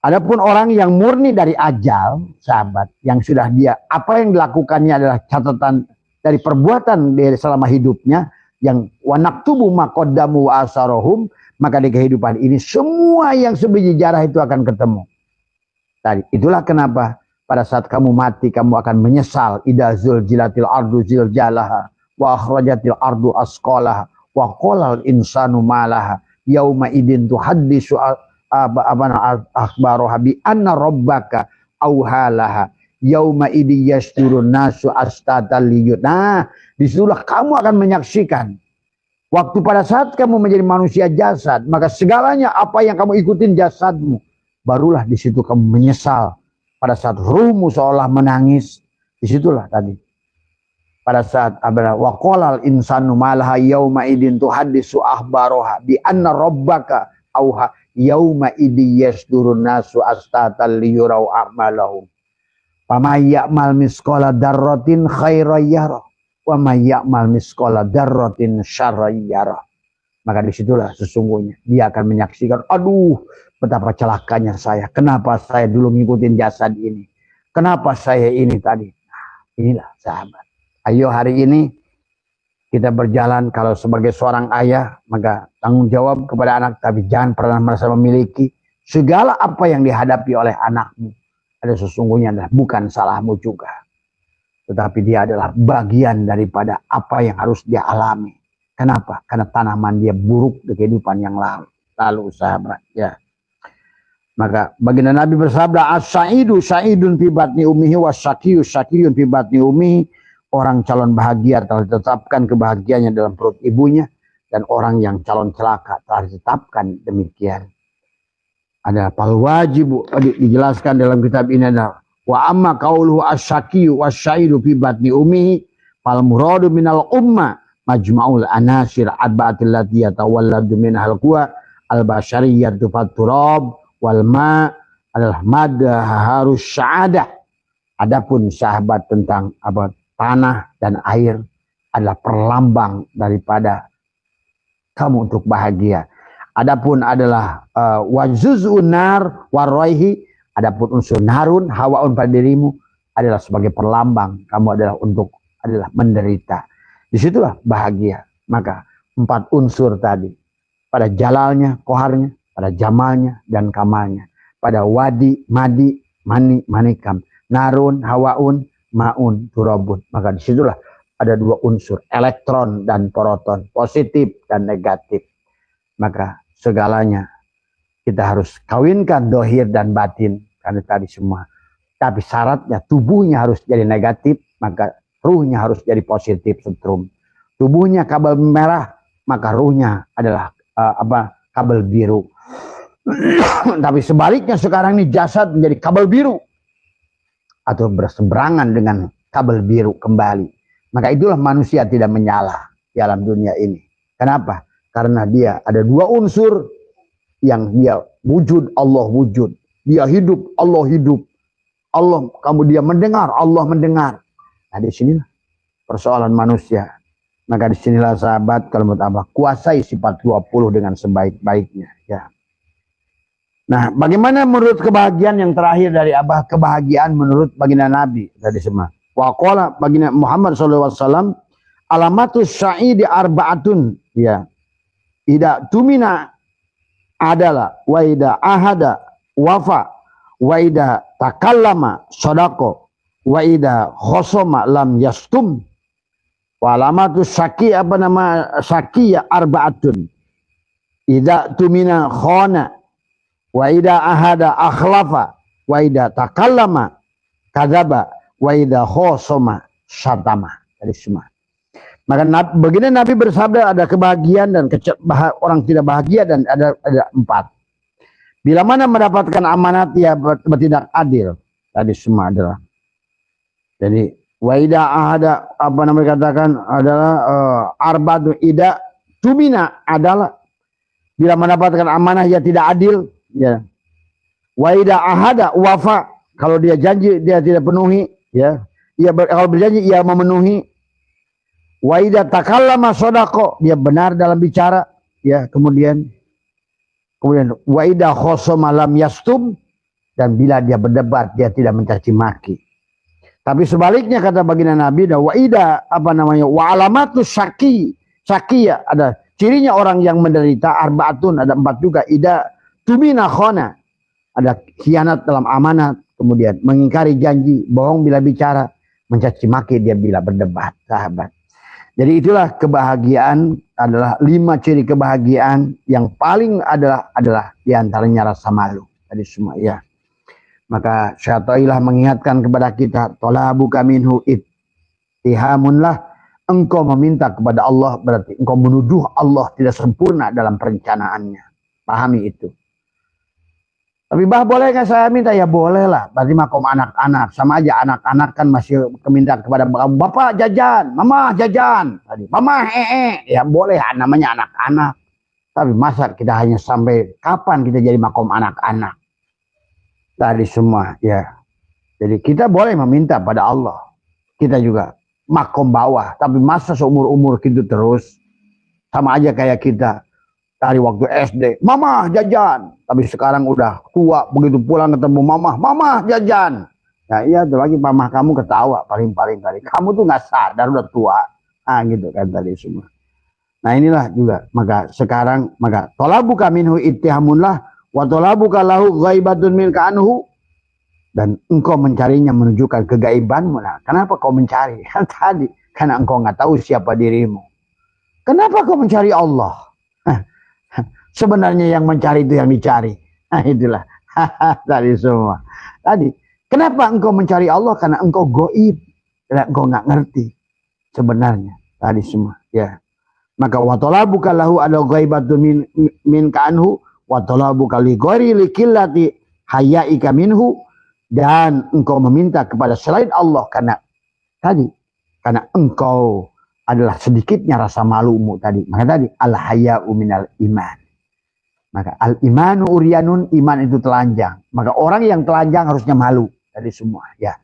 [SPEAKER 1] Adapun orang yang murni dari ajal, sahabat, yang sudah dia apa yang dilakukannya adalah catatan dari perbuatan dari selama hidupnya yang wanaktubu maqaddamu wa asarahum, maka di kehidupan ini semua yang sebiji jarah itu akan ketemu. Tadi itulah kenapa pada saat kamu mati kamu akan menyesal idza zulzilatil ardu ziljalaha wa akhrajatil ardu asqalaha wa qalal insanu malaha yauma idin tuhaddisu akhbaroha bi anna rabbaka auhalaha yauma idin yasturun nasu astatal liyut. Nah, disitulah kamu akan menyaksikan waktu pada saat kamu menjadi manusia jasad, maka segalanya apa yang kamu ikutin jasadmu, barulah di situ kamu menyesal. Pada saat ruhmu seolah menangis, disitulah tadi. Pada saat waqalal insanu malaha yauma idin tuhaddisu akhbaroha bi anna rabbaka auha yauma idin yasturun nasu astatal liyurau a'malahum. Wa may ya'mal misqala dzarratin khairan yarah wa may ya'mal misqala dzarratin syarran yarah. Maka disitulah sesungguhnya dia akan menyaksikan, aduh betapa celakanya saya, kenapa saya dulu ngikutin jasad ini, kenapa saya ini tadi. Nah, inilah sahabat, ayo hari ini kita berjalan kalau sebagai seorang ayah, maka tanggung jawab kepada anak, tapi jangan pernah merasa memiliki segala apa yang dihadapi oleh anakmu. Ada sesungguhnya adalah bukan salahmu juga, tetapi dia adalah bagian daripada apa yang harus dia alami. Kenapa? Karena tanaman dia buruk di kehidupan yang lalu sahabat. Ya. Maka baginda Nabi bersabda, as-sa'idu sa'idun fi batni ummihi was-saqiyyu saqiyun fi batni ummihi. Orang calon bahagia telah ditetapkan kebahagiaannya dalam perut ibunya, dan orang yang calon celaka telah ditetapkan demikian. Ada fal wajib dijelaskan dalam kitab ini adalah wa amma qauluhu asy-syaqiyyu wasy-sya'idu fi batni ummihi fal muradu minal umma majma'ul anasir arba'atil lati yatawalladu minhal quwa al-bashariyatu fat-turab wal ma adalah madah harus syahadah. Adapun sahabat tentang tanah dan air adalah perlambang daripada kamu untuk bahagia. Adapun adalah wajuzun nar waraihi, adapun unsur narun hawaun pada dirimu adalah sebagai perlambang kamu adalah menderita. Disitulah bahagia. Maka 4 unsur tadi, pada jalalnya, koharnya, pada jamalnya dan kamalnya, pada wadi, madi, mani, manikam, narun, hawaun, maun, turabun. Maka disitulah ada 2 unsur, elektron dan proton, positif dan negatif. Maka segalanya kita harus kawinkan dohir dan batin, karena tadi semua. Tapi syaratnya tubuhnya harus jadi negatif, maka ruhnya harus jadi positif, setrum. Tubuhnya kabel merah, maka ruhnya adalah kabel biru. Tapi sebaliknya sekarang ini jasad menjadi kabel biru atau berseberangan dengan kabel biru kembali. Maka itulah manusia tidak menyala di alam dunia ini. Kenapa? Karena dia ada 2 unsur yang dia wujud, Allah wujud. Dia hidup, Allah hidup. Allah, dia mendengar, Allah mendengar. Nah, di sinilah persoalan manusia. Maka di sinilah sahabat, kalau menurut Abah, kuasai sifat 20 dengan sebaik-baiknya. Ya. Nah, bagaimana menurut kebahagiaan yang terakhir dari Abah, kebahagiaan menurut baginda Nabi tadi semua? Wa qala baginda Muhammad sallallahu alaihi wasallam, alamatus sya'idi arba'atun, ya. Ida tumina adalah wa ida ahada wafa wa ida takallama sodako wa ida khosoma lam yastum. Wa alamatus syaki apa nama syakiya arba'atun, ida tumina khona wa ida ahada akhlafa wa ida takallama kadzaba wa idza khosoma syatama. Dari semua. Maka begini Nabi bersabda, ada kebahagiaan dan orang tidak bahagia, dan ada 4. Bila mana mendapatkan amanat ia bertindak adil. Tadi semua adalah. Jadi wa idza ahada apa namanya katakan adalah arba'u ida tumina adalah bila mendapatkan amanah ia tidak adil, ya. Wa idza ahada wafa, kalau dia janji dia tidak penuhi, ya, kalau berjanji ia memenuhi. Wa idza takallama sodako, dia benar dalam bicara, ya. Kemudian wa idza khosoma lam yastum, dan bila dia berdebat dia tidak mencaci maki. Tapi sebaliknya kata baginda Nabi, wa idza apa namanya wa alamatus syakiya, ada cirinya orang yang menderita arbaatun, ada 4 juga. Ida tumina khona, ada khianat dalam amanat, kemudian mengingkari janji, bohong bila bicara, mencaci maki dia bila berdebat, sahabat. Jadi itulah kebahagiaan, adalah 5 ciri kebahagiaan yang paling adalah diantaranya rasa malu. Tadi semua, ya. Maka syaitanlah mengingatkan kepada kita, talabuka minhu ittihamunlah, engkau meminta kepada Allah berarti engkau menuduh Allah tidak sempurna dalam perencanaannya. Pahami itu. Tapi bah boleh nggak saya minta? Ya boleh lah. Berarti makom anak-anak. Sama aja anak-anak kan masih keminta kepada bapak jajan, mama jajan, tadi mama Ya boleh, namanya anak-anak. Tapi masa kita hanya sampai kapan kita jadi makom anak-anak? Tadi semua, ya. Jadi kita boleh meminta pada Allah. Kita juga makom bawah. Tapi masa seumur-umur gitu terus. Sama aja kayak kita dari waktu SD, mama jajan. Tapi sekarang udah tua, begitu pulang ketemu mama jajan. Ya iya, tuh lagi mama kamu ketawa paling-paling kali. Kamu tuh nggak sadar udah tua. Gitu kan tadi semua. Nah inilah juga. Maka sekarang, maka tolabuka minhu ittihamunlah wa tolabuka lahu ghaibatun minka anhu. Dan engkau mencarinya menunjukkan kegaibanmu. Nah, kenapa kau mencari? Tadi, karena engkau nggak tahu siapa dirimu. Kenapa kau mencari Allah? Sebenarnya yang mencari itu yang dicari. Nah itulah. Tadi semua. Tadi, kenapa engkau mencari Allah? Karena engkau goib. Karena engkau nggak ngerti. Sebenarnya. Tadi semua. Ya. Maka watolabuka lahu ada ghaibatun min ka'anhu. Watolabuka li ghairi likillati hayaika minhu. Dan engkau meminta kepada selain Allah. Karena tadi. Karena engkau adalah sedikitnya rasa malumu tadi. Maka tadi. Al-haya'u minal iman. Maka al-imanu uryanun, iman itu telanjang. Maka orang yang telanjang harusnya malu. Tadi semua, ya.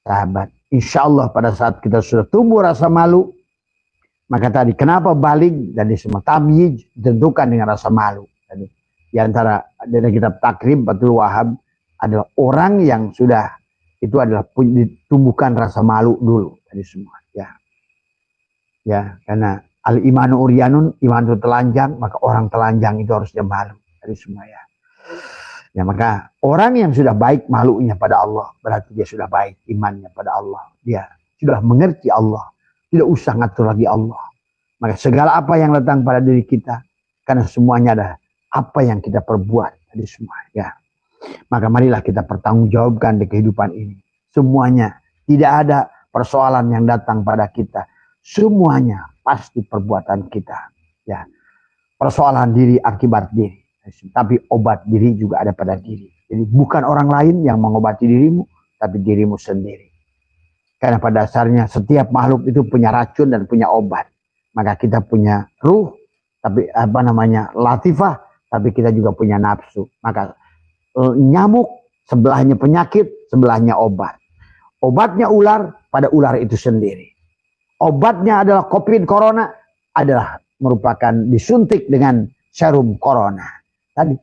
[SPEAKER 1] Sahabat, insya Allah pada saat kita sudah tumbuh rasa malu, maka tadi kenapa balik dari semua tamyiz ditentukan dengan rasa malu. Tadi di antara dari kitab Takrib Fathul Wahhab adalah orang yang sudah itu adalah ditumbuhkan rasa malu dulu. Tadi semua, ya. Ya, karena al-imanu uryanun, iman itu telanjang, maka orang telanjang itu harusnya malu. Dari semua, ya. Ya, maka orang yang sudah baik malunya pada Allah, berarti dia sudah baik imannya pada Allah. Dia sudah mengerti Allah. Tidak usah ngatur lagi Allah. Maka segala apa yang datang pada diri kita, karena semuanya ada apa yang kita perbuat. Dari semua, ya. Maka marilah kita pertanggungjawabkan di kehidupan ini. Semuanya. Tidak ada persoalan yang datang pada kita. Semuanya pasti perbuatan kita, ya. Persoalan diri akibat diri, tapi obat diri juga ada pada diri. Jadi bukan orang lain yang mengobati dirimu, tapi dirimu sendiri. Karena pada dasarnya setiap makhluk itu punya racun dan punya obat. Maka kita punya ruh, tapi apa namanya latifah, tapi kita juga punya nafsu. Maka nyamuk sebelahnya penyakit, sebelahnya obat. Obatnya ular, pada ular itu sendiri. Obatnya adalah COVID corona, adalah merupakan disuntik dengan serum corona. Tadi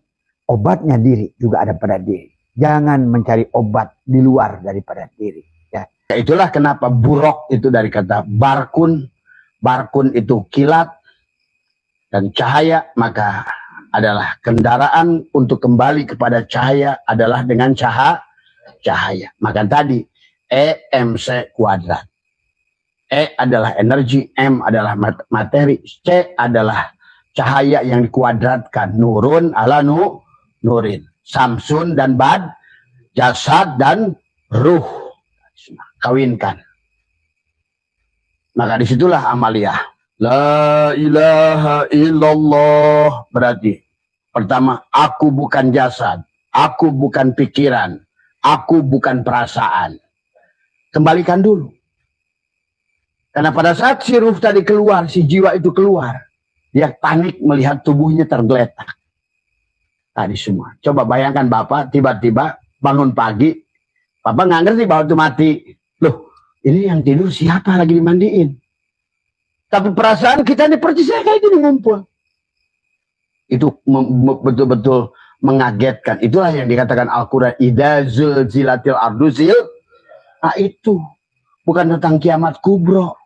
[SPEAKER 1] obatnya diri juga ada pada diri. Jangan mencari obat di luar daripada diri. Ya. Itulah kenapa buruk itu dari kata barkun. Barkun itu kilat dan cahaya, maka adalah kendaraan untuk kembali kepada cahaya adalah dengan cahaya. Maka tadi EMC kuadrat. E adalah energi, M adalah materi, C adalah cahaya yang dikuadratkan. Nurun ala nurin. Samsun dan bad, jasad dan ruh. Kawinkan. Maka disitulah amaliyah. La ilaha illallah. Berarti pertama, aku bukan jasad, aku bukan pikiran, aku bukan perasaan. Kembalikan dulu. Karena pada saat si ruh tadi keluar, si jiwa itu keluar, dia panik melihat tubuhnya tergeletak. Tadi semua. Coba bayangkan Bapak tiba-tiba bangun pagi, Bapak nggak ngerti bahwa itu mati. Loh, ini yang tidur siapa lagi dimandiin? Tapi perasaan kita ini persis kayak gini ngumpul. Itu betul-betul mengagetkan. Itulah yang dikatakan Al-Quran. Idza zulzilatil ardu zil. Nah itu. Bukan tentang kiamat kubro.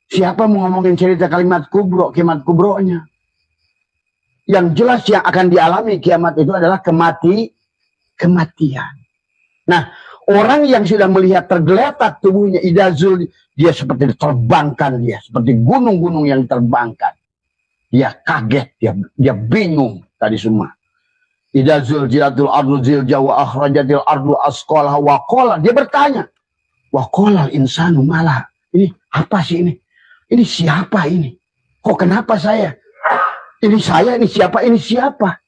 [SPEAKER 1] Siapa mau ngomongin cerita kalimat kubro, kiamat kubronya? Yang jelas yang akan dialami kiamat itu adalah kematian. Nah, orang yang sudah melihat tergeletak tubuhnya, idazul, dia seperti diterbangkan, dia seperti gunung-gunung yang diterbangkan. Dia kaget, dia bingung tadi semua. Idazul jilatul ardu zil jawa akhrajatil ardu asqalah wa qala. Dia bertanya, wa qala insanu malah. Ini apa sih ini? Ini siapa ini? Kok kenapa saya? Ini saya, ini siapa, ini siapa?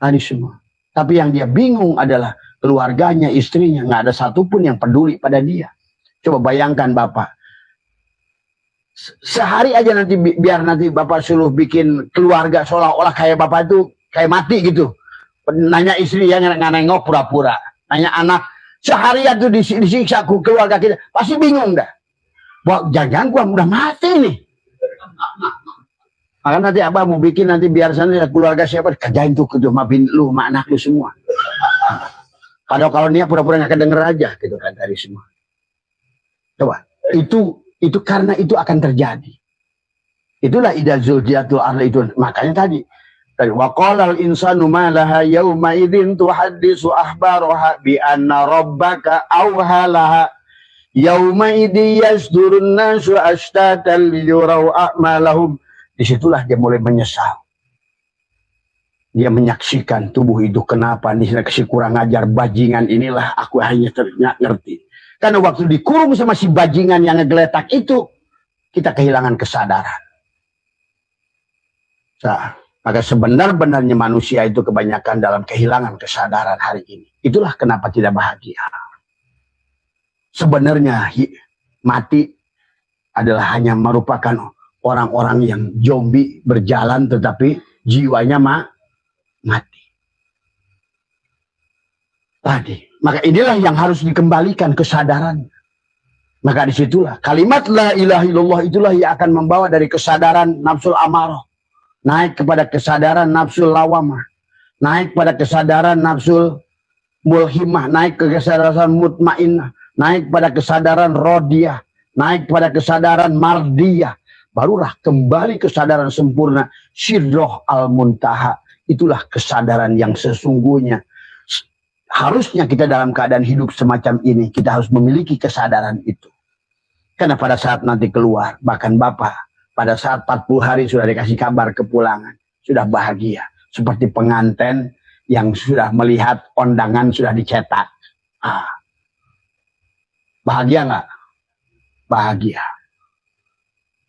[SPEAKER 1] Tadi semua. Tapi yang dia bingung adalah keluarganya, istrinya. Nggak ada satupun yang peduli pada dia. Coba bayangkan Bapak. Sehari aja nanti, biar nanti Bapak suruh bikin keluarga seolah-olah kayak Bapak itu kayak mati gitu. Nanya istri yang nggak nengok pura-pura. Nanya anak. Seharian tuh disiksa keluarga kita. Pasti bingung dah. Wah, jangan gua udah mati nih. Maka nanti Abah mau bikin nanti biar sana keluarga siapa kerjain tuh sama bin lu, sama anak lu semua. Padahal kalau dia pura-pura nggak kedenger aja gitu kan dari semua. Coba itu karena itu akan terjadi. Itulah idazul jiatul arla itu. Makanya tadi wa qala al insanu ma laha yauma idzin tuhaddisu ahbaraha bi anna rabbaka awhalaha. Yauma idzi yasdurun nasu ashtatan liyurau a'malahum. Disitulah dia mulai menyesal. Dia menyaksikan tubuh itu kenapa nih si kurang ajar bajingan inilah aku hanya ngerti. Karena waktu dikurung sama si bajingan yang ngegeletak itu kita kehilangan kesadaran. Nah, maka sebenar-benarnya manusia itu kebanyakan dalam kehilangan kesadaran hari ini. Itulah kenapa tidak bahagia. Sebenarnya mati adalah hanya merupakan orang-orang yang zombie berjalan tetapi jiwanya mati. Tadi. Maka inilah yang harus dikembalikan kesadaran. Maka disitulah kalimat la ilaha illallah itulah yang akan membawa dari kesadaran nafsul amarah. Naik kepada kesadaran nafsul lawamah. Naik pada kesadaran nafsul mulhimah. Naik ke kesadaran mutmainnah. Naik pada kesadaran rodiyah, naik pada kesadaran mardiyah, barulah kembali kesadaran sempurna, syirroh al-muntaha. Itulah kesadaran yang sesungguhnya. Harusnya kita dalam keadaan hidup semacam ini, kita harus memiliki kesadaran itu. Karena pada saat nanti keluar, bahkan Bapak, pada saat 40 hari sudah dikasih kabar kepulangan, sudah bahagia. Seperti pengantin yang sudah melihat kondangan sudah dicetak. Bahagia nggak? Bahagia.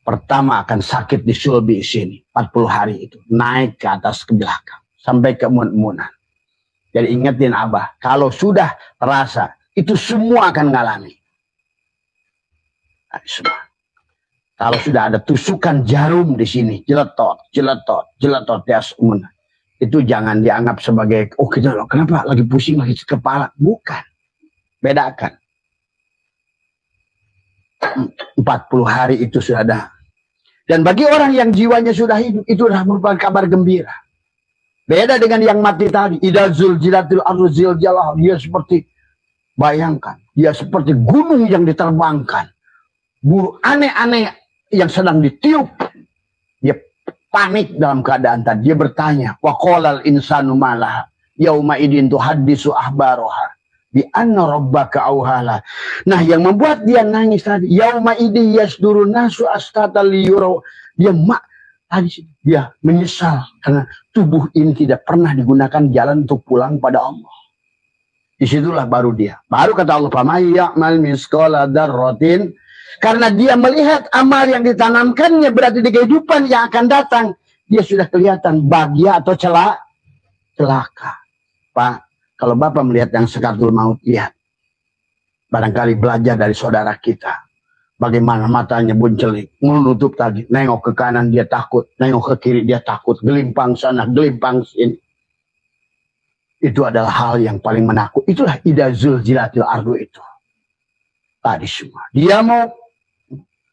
[SPEAKER 1] Pertama akan sakit di sulbi sini. 40 hari itu. Naik ke atas ke belakang. Sampai ke mun-munan. Jadi ingetin Abah. Kalau sudah terasa. Itu semua akan ngalami. Nah, semua. Kalau sudah ada tusukan jarum di sini. Jeletot. Di atas munan. Itu jangan dianggap sebagai. Oh kita kenapa lagi pusing lagi kepala. Bukan. Bedakan. 40 hari itu sudah ada. Dan bagi orang yang jiwanya sudah hidup, itu adalah merupakan kabar gembira. Beda dengan yang mati tadi. Idza zulzilatil ardu zilzalaha, dia seperti Bayangkan, dia seperti gunung yang diterbangkan. Burung aneh-aneh yang sedang ditiup. Dia panik dalam keadaan tadi. Dia bertanya, wa qolal insanu malah yauma idin tuhaddisu ahbaroha bi anna rabbaka auhala. Nah, yang membuat dia nangis tadi, yauma idin yasdurun nasu astata liyurau. Dia menyesal karena tubuh ini tidak pernah digunakan jalan untuk pulang pada Allah. Disitulah baru kata Allah, "Faman ya'mal misqala dzarratin." Karena dia melihat amal yang ditanamkannya berarti di kehidupan yang akan datang, dia sudah kelihatan bahagia atau celaka. Pak, kalau Bapak melihat yang sekatul maut, lihat. Barangkali belajar dari saudara kita. Bagaimana matanya buncelik, menutup tadi, nengok ke kanan dia takut, nengok ke kiri dia takut, gelimpang sana, gelimpang sini. Itu adalah hal yang paling menakut. Itulah idza zulzilatil ardu itu. Tadi semua. Dia mau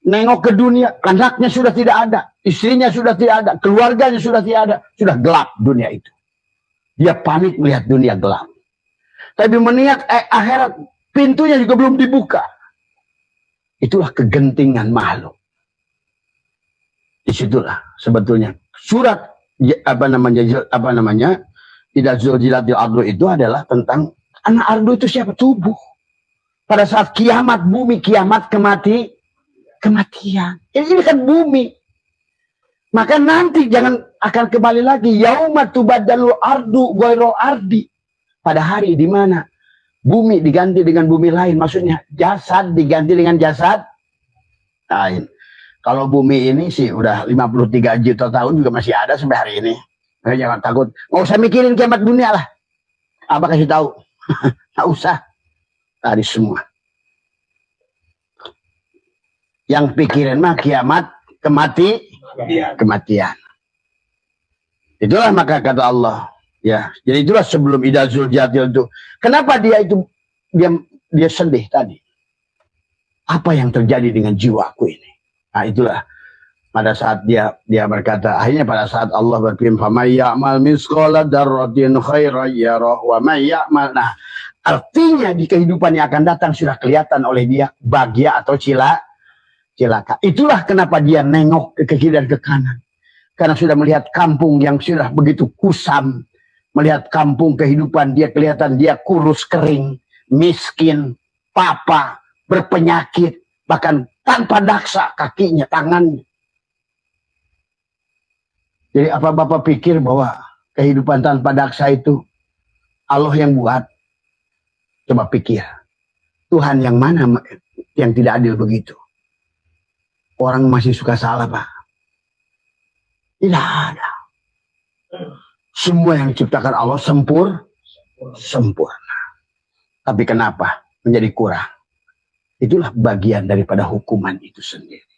[SPEAKER 1] nengok ke dunia, anaknya sudah tidak ada, istrinya sudah tidak ada, keluarganya sudah tidak ada, sudah gelap dunia itu. Dia panik melihat dunia gelap. Tapi melihat akhirat, pintunya juga belum dibuka. Itulah kegentingan makhluk. Disitulah sebetulnya surat idza zulzilatil ardu itu adalah tentang anak ardu itu siapa? Tubuh. Pada saat kiamat bumi, kiamat kematian. Ini kan bumi. Maka nanti jangan akan kembali lagi yauma tubaddalu ardu ghairu ardi. Pada hari di mana bumi diganti dengan bumi lain, maksudnya jasad diganti dengan jasad lain. Kalau bumi ini sih udah 53 juta tahun juga masih ada sampai hari ini. Nah, jangan takut, nggak usah mikirin kiamat dunia lah. Abah kasih tahu, nggak usah. Tadi semua. Yang pikirin mah kiamat, kematian. Itulah maka kata Allah. Ya, jadi itulah sebelum idza zulzilatil itu. Kenapa dia sedih tadi? Apa yang terjadi dengan jiwaku ini? Nah, itulah pada saat dia berkata, akhirnya pada saat Allah berfirman, "Faman ya'mal misqala dzarratin khairan yarah wa may ya'mal." Nah, artinya di kehidupan yang akan datang sudah kelihatan oleh dia bahagia atau cilaka. Itulah kenapa dia nengok ke kiri dan ke kanan. Karena sudah melihat kampung yang sudah begitu kusam. Melihat kampung kehidupan dia kelihatan dia kurus kering, miskin, papa, berpenyakit, bahkan tanpa daksa kakinya, tangannya. Jadi apa Bapak pikir bahwa kehidupan tanpa daksa itu Allah yang buat? Coba pikir. Tuhan yang mana yang tidak adil begitu? Orang masih suka salah, Pak. Tidak ada. Semua yang diciptakan Allah sempurna. Tapi kenapa menjadi kurang? Itulah bagian daripada hukuman itu sendiri.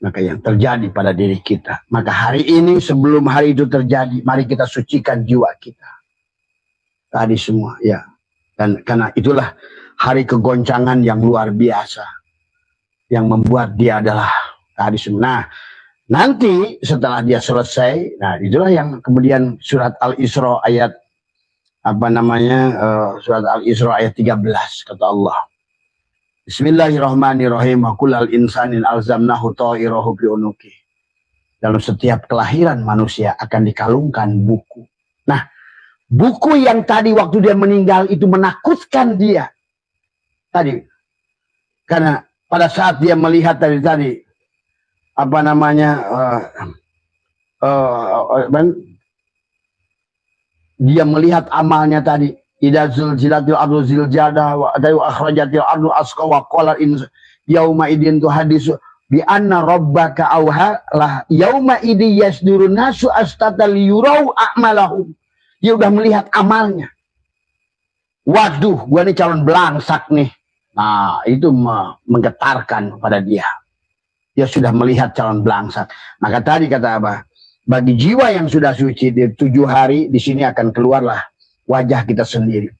[SPEAKER 1] Maka yang terjadi pada diri kita. Maka hari ini sebelum hari itu terjadi, mari kita sucikan jiwa kita. Tadi semua, ya. Dan karena itulah hari kegoncangan yang luar biasa. Yang membuat dia adalah tadi semua. Nah, nanti setelah dia selesai, nah itulah yang kemudian surat Al-Isra ayat surat Al-Isra ayat 13 kata Allah. Bismillahirrahmanirrahim. Wa kullal insanin alzamnahu ta'irahu bi unuki. Dalam setiap kelahiran manusia akan dikalungkan buku. Nah, buku yang tadi waktu dia meninggal itu menakutkan dia. Tadi karena pada saat dia melihat tadi dia melihat amalnya tadi, idza zulzilatil ardu zilzalaha wa akhrajatil ardu asqa wa qala in yauma idin tuhadisu bi anna rabbaka auhalah yauma idin yasdurun nasu astata liyurau a'malahum. Dia udah melihat amalnya. Waduh, gua nih calon belangsak nih. Nah, itu menggetarkan pada dia. Dia sudah melihat calon belangsak. Maka tadi kata apa? Bagi jiwa yang sudah suci di 7 hari, di sini akan keluarlah wajah kita sendiri.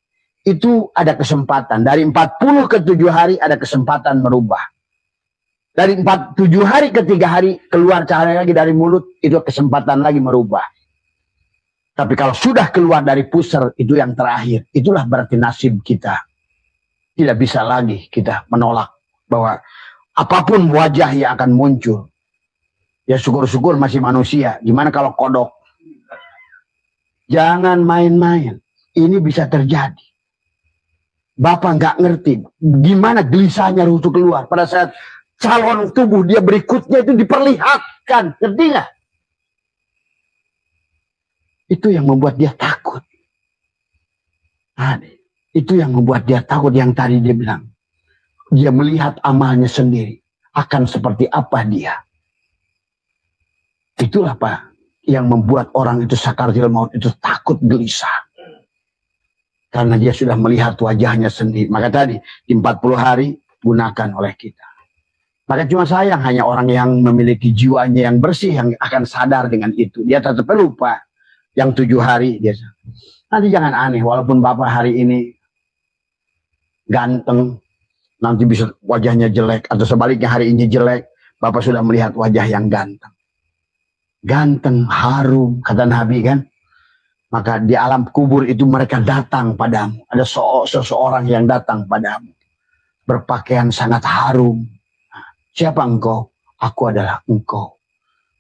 [SPEAKER 1] Itu ada kesempatan. Dari 40 ke 7 hari ada kesempatan merubah. Dari 7 hari ke 3 hari keluar cahaya lagi dari mulut, itu kesempatan lagi merubah. Tapi kalau sudah keluar dari pusar, itu yang terakhir. Itulah berarti nasib kita.
[SPEAKER 2] tidak bisa lagi kita menolak bahwa apapun wajah yang akan muncul. Ya syukur-syukur masih manusia. Gimana kalau kodok? Jangan main-main. Ini bisa terjadi. Bapak nggak ngerti gimana gelisahnya Rutu keluar pada saat calon tubuh dia berikutnya itu diperlihatkan. Ngerti nggak? Itu yang membuat dia takut. Itu yang membuat dia takut, yang tadi dia bilang. Dia melihat amalnya sendiri. Akan seperti apa dia. Itulah Pak, yang membuat orang itu sakaratul maut itu takut, gelisah. Karena dia sudah melihat wajahnya sendiri. Maka tadi, di 40 hari, gunakan oleh kita. Maka cuma sayang, hanya orang yang memiliki jiwanya yang bersih, yang akan sadar dengan itu. Dia tetap lupa. Yang 7 hari, dia nanti jangan aneh, walaupun Bapak hari ini ganteng, nanti bisa wajahnya jelek, atau sebaliknya hari ini jelek, Bapak sudah melihat wajah yang ganteng. Ganteng, harum, kata Nabi kan. Maka di alam kubur itu mereka datang padamu. Ada seseorang yang datang padamu. Berpakaian sangat harum. Siapa engkau? Aku adalah engkau.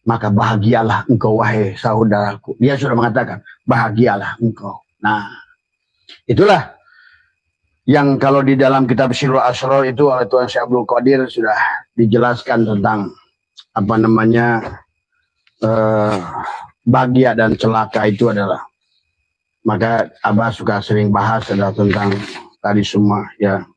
[SPEAKER 2] Maka bahagialah engkau wahai saudaraku. Dia sudah mengatakan, bahagialah engkau. Nah, itulah yang kalau di dalam kitab Sirrul Asrar itu oleh Tuan Syekh Abdul Qadir sudah dijelaskan tentang apa namanya bahagia dan celaka itu adalah, maka Abah suka sering bahas adalah tentang tadi semua ya,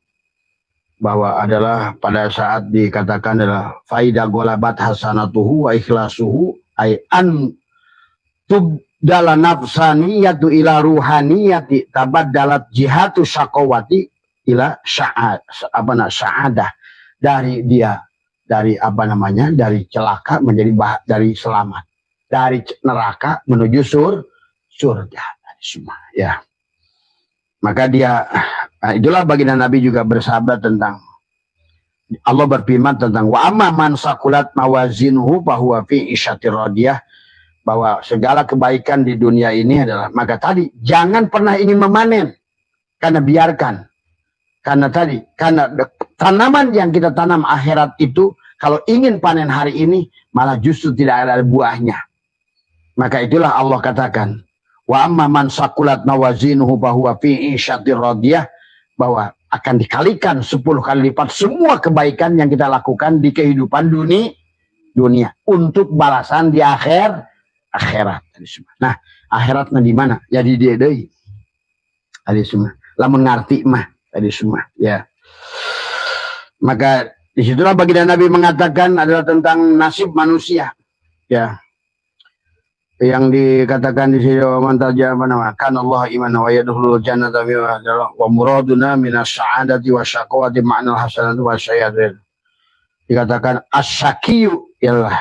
[SPEAKER 2] bahwa adalah pada saat dikatakan adalah faida golabat hasanatuhu wa ikhlasuhu ay an tubdala nafsaniyatu ila ruhaniyati tabaddalat jihatu syaqawati ila sa'adah, dari dia dari apa namanya dari celaka menjadi dari selamat, dari neraka menuju surga semua ya. Maka dia itulah baginda Nabi juga bersabda tentang, Allah berfirman tentang wa amma man sakulat mawazinuhu bahwa fi isyatir radiyah, bahwa segala kebaikan di dunia ini adalah, maka tadi jangan pernah ingin memanen, karena biarkan, karena tadi karena tanaman yang kita tanam akhirat itu kalau ingin panen hari ini malah justru tidak ada buahnya. Maka itulah Allah katakan wa amma man sakulat mawazinuhu bahwa fi isyatir radiyah, bahwa akan dikalikan 10 kali lipat semua kebaikan yang kita lakukan di kehidupan dunia untuk balasan di akhirat. Nah, akhiratnya di mana? Ya di dia deui. Tadi semua. Lah mengerti mah tadi semua ya. Maka disitulah baginda Nabi mengatakan adalah tentang nasib manusia ya. Yang dikatakan di sini mantaja apa nama kan Allah iman wa yadkhulul jannata wa muraduna minas sa'adati wa syaqawati ma'nal hasanati wa syayatin. Dikatakan as-syaqiyu ialah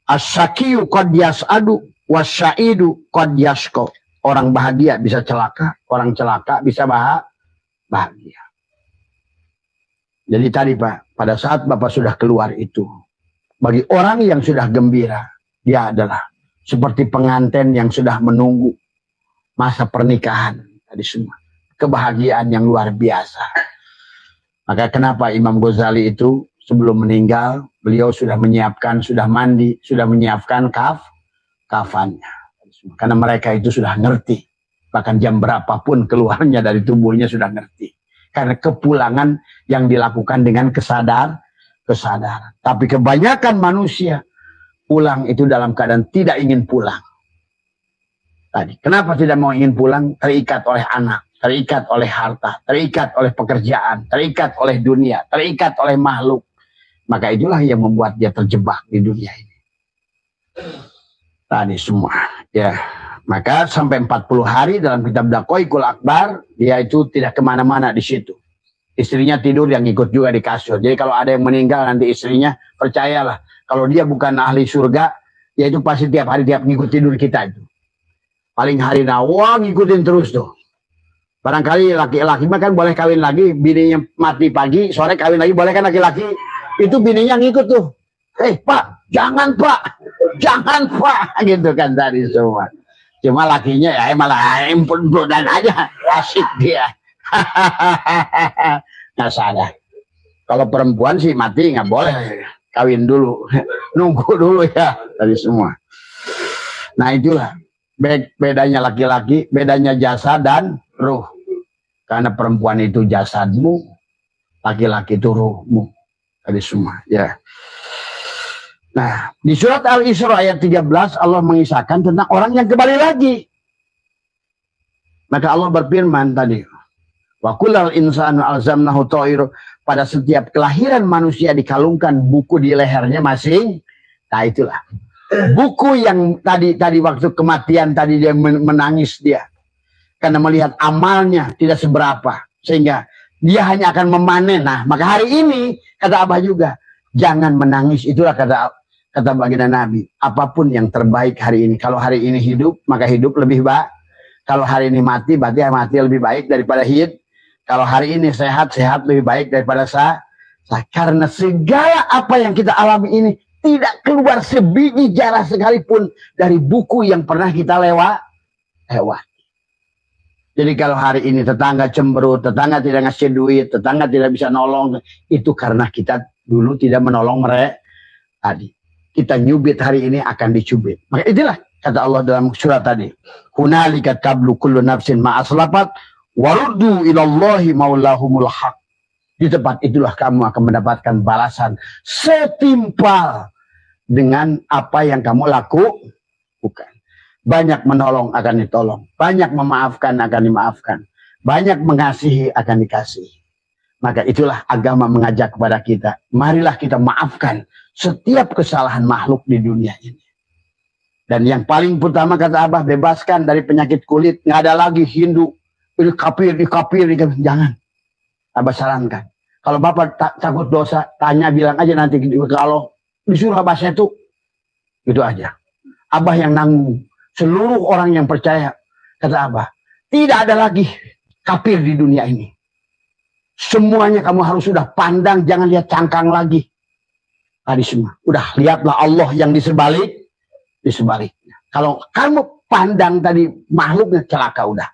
[SPEAKER 2] as-syaqiyu qad yas'adu wa syaidu qad yashqa. Orang bahagia bisa celaka, orang celaka bisa bahagia. Jadi tadi Pak, pada saat Bapak sudah keluar itu, bagi orang yang sudah gembira, dia adalah seperti pengantin yang sudah menunggu masa pernikahan tadi semua. Kebahagiaan yang luar biasa. Maka kenapa Imam Ghazali itu sebelum meninggal, beliau sudah menyiapkan, sudah mandi, sudah menyiapkan kafannya. Karena mereka itu sudah ngerti. Bahkan jam berapapun keluarnya dari tubuhnya sudah ngerti. Karena kepulangan yang dilakukan dengan kesadaran. Tapi kebanyakan manusia pulang itu dalam keadaan tidak ingin pulang. Tadi, kenapa tidak mau ingin pulang? Terikat oleh anak, terikat oleh harta, terikat oleh pekerjaan, terikat oleh dunia, terikat oleh makhluk. Maka itulah yang membuat dia terjebak di dunia ini. Tadi semua, ya. Maka sampai 40 hari dalam kitab Daqaiqul Akbar, dia itu tidak kemana-mana di situ. Istrinya tidur yang ikut juga di kasur. Jadi kalau ada yang meninggal nanti istrinya, percayalah, kalau dia bukan ahli surga, ya itu pasti tiap hari tiap ngikut tidur kita itu. Paling hari nawang ngikutin terus tuh. Barangkali laki-laki mah kan boleh kawin lagi, bininya mati pagi, sore kawin lagi, boleh kan laki-laki? Itu bininya ngikut tuh. Pak, jangan Pak, gitu kan tadi semua. Cuma lakinya ya malah dan aja, asik dia. Nggak sadar. Kalau perempuan sih mati nggak boleh, kawin dulu, nunggu dulu ya tadi semua. Nah itulah bedanya laki-laki, bedanya jasad dan ruh. Karena perempuan itu jasadmu, laki-laki itu ruhmu tadi semua ya. Nah di surat Al-Isra ayat 13 Allah mengisahkan tentang orang yang kembali lagi. Maka Allah berfirman tadi, wa kullal insanu alzamnahu ta'ir, pada setiap kelahiran manusia dikalungkan buku di lehernya masing. Nah itulah buku yang tadi waktu kematian tadi dia menangis dia karena melihat amalnya tidak seberapa sehingga dia hanya akan memanen. Nah maka hari ini kata Abah juga jangan menangis, itulah kata baginda Nabi, apapun yang terbaik hari ini. Kalau hari ini hidup maka hidup lebih baik. Kalau hari ini mati, berarti mati lebih baik daripada hidup. Kalau hari ini sehat lebih baik daripada karena segala apa yang kita alami ini tidak keluar sebiji jarah sekalipun dari buku yang pernah kita lewat. Jadi kalau hari ini tetangga cemberut, tetangga tidak ngasih duit, tetangga tidak bisa nolong, itu karena kita dulu tidak menolong mereka tadi. Kita nyubit hari ini akan dicubit. Maka itulah kata Allah dalam surat tadi, hunalika tablu kullu nafsin ma aslafat waruddu ilallahi maulahumul haq. Di tempat itulah kamu akan mendapatkan balasan setimpal dengan apa yang kamu lakukan. Banyak menolong akan ditolong, banyak memaafkan akan dimaafkan, banyak mengasihi akan dikasihi. Maka itulah agama mengajak kepada kita, marilah kita maafkan setiap kesalahan makhluk di dunia ini. Dan yang paling pertama kata Abah, bebaskan dari penyakit kulit. Nggak ada lagi Hindu, ini kafir, jangan. Abah sarankan. Kalau Bapak takut dosa, tanya, bilang aja nanti kalau disuruh Abah itu, gitu aja. Abah yang nanggung. Seluruh orang yang percaya, kata Abah, tidak ada lagi kafir di dunia ini. Semuanya kamu harus sudah pandang, jangan lihat cangkang lagi. Tadi semua. Udah lihatlah Allah yang di sebaliknya. Kalau kamu pandang tadi makhluknya, celaka udah.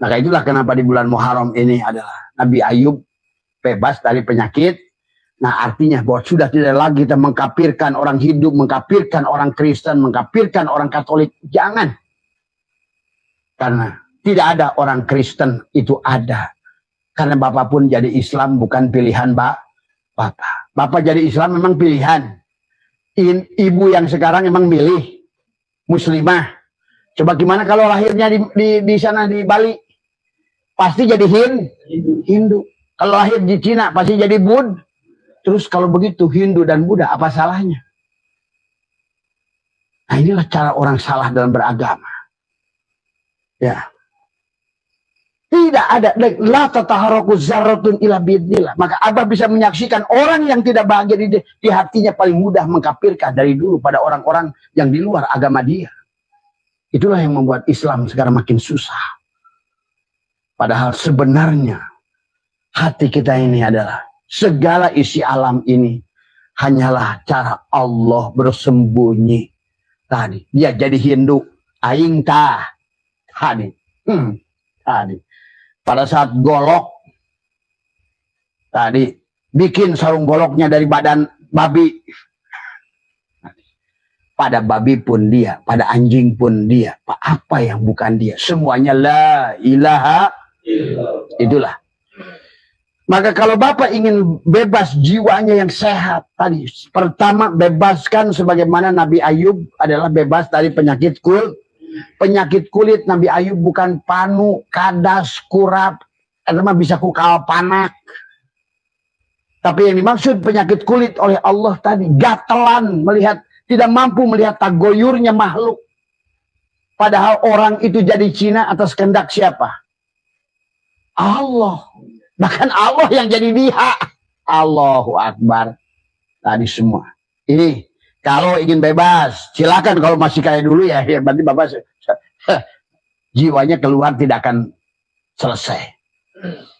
[SPEAKER 2] Maka itulah kenapa di bulan Muharram ini adalah Nabi Ayub bebas dari penyakit. Nah artinya bahwa sudah tidak lagi kita mengkafirkan orang hidup, mengkafirkan orang Kristen, mengkafirkan orang Katolik. Jangan. Karena tidak ada orang Kristen itu ada. Karena Bapak pun jadi Islam bukan pilihan Bapak. Bapak jadi Islam memang pilihan. Ibu yang sekarang emang milih muslimah. Coba gimana kalau lahirnya di sana di Bali? Pasti jadi Hindu. Kalau lahir di Cina pasti jadi Bud. Terus kalau begitu Hindu dan Buddha apa salahnya? Nah inilah cara orang salah dalam beragama. Ya. Tidak ada la tataharaku zarratun ila bidnillah. Maka Abah bisa menyaksikan orang yang tidak bahagia di hatinya paling mudah mengkafirkan dari dulu pada orang-orang yang di luar agama dia. Itulah yang membuat Islam sekarang makin susah. Padahal sebenarnya hati kita ini adalah segala isi alam ini hanyalah cara Allah bersembunyi. Tadi dia jadi Hindu, aing tadi. Tadi pada saat golok tadi bikin sarung goloknya dari badan babi. Pada babi pun dia, pada anjing pun dia, apa yang bukan dia, semuanya la ilaha illallah. Itulah. Maka kalau Bapak ingin bebas jiwanya yang sehat tadi, pertama bebaskan sebagaimana Nabi Ayub adalah bebas dari penyakit kulit. Penyakit kulit Nabi Ayub bukan panu, kadas, kurap, atau bisa kukal panak. Tapi yang dimaksud penyakit kulit oleh Allah tadi, gatelan melihat, tidak mampu melihat tagoyurnya makhluk. Padahal orang itu jadi Cina atas kehendak siapa? Allah. Bahkan Allah yang jadi dia. Allahu Akbar. Tadi semua. Ini kalau ingin bebas, silakan. Kalau masih kayak dulu ya berarti Bapak jiwanya keluar tidak akan selesai.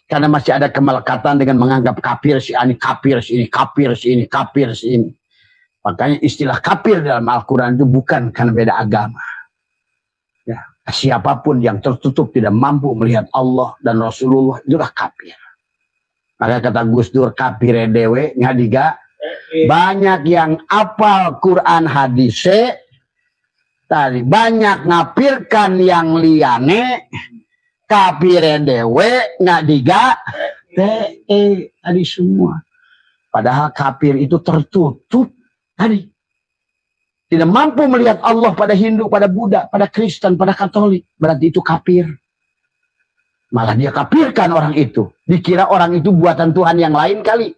[SPEAKER 2] Karena masih ada kemelekatan dengan menganggap kafir si ini, kafir si ini, kafir si ini, kafir si ini. Makanya istilah kafir dalam Al-Quran itu bukan karena beda agama. Ya, Siapapun yang tertutup tidak mampu melihat Allah dan Rasulullah itulah kafir. Maka kata Gus Dur kafir dewe ngadiga banyak yang apal Quran hadis tadi banyak ngapirkan yang liane kafir dewe ngadiga tadi semua. Padahal kafir itu tertutup tadi. Tidak mampu melihat Allah pada Hindu, pada Buddha, pada Kristen, pada Katolik. Berarti itu kafir. Malah dia kafirkan orang itu. Dikira orang itu buatan Tuhan yang lain kali.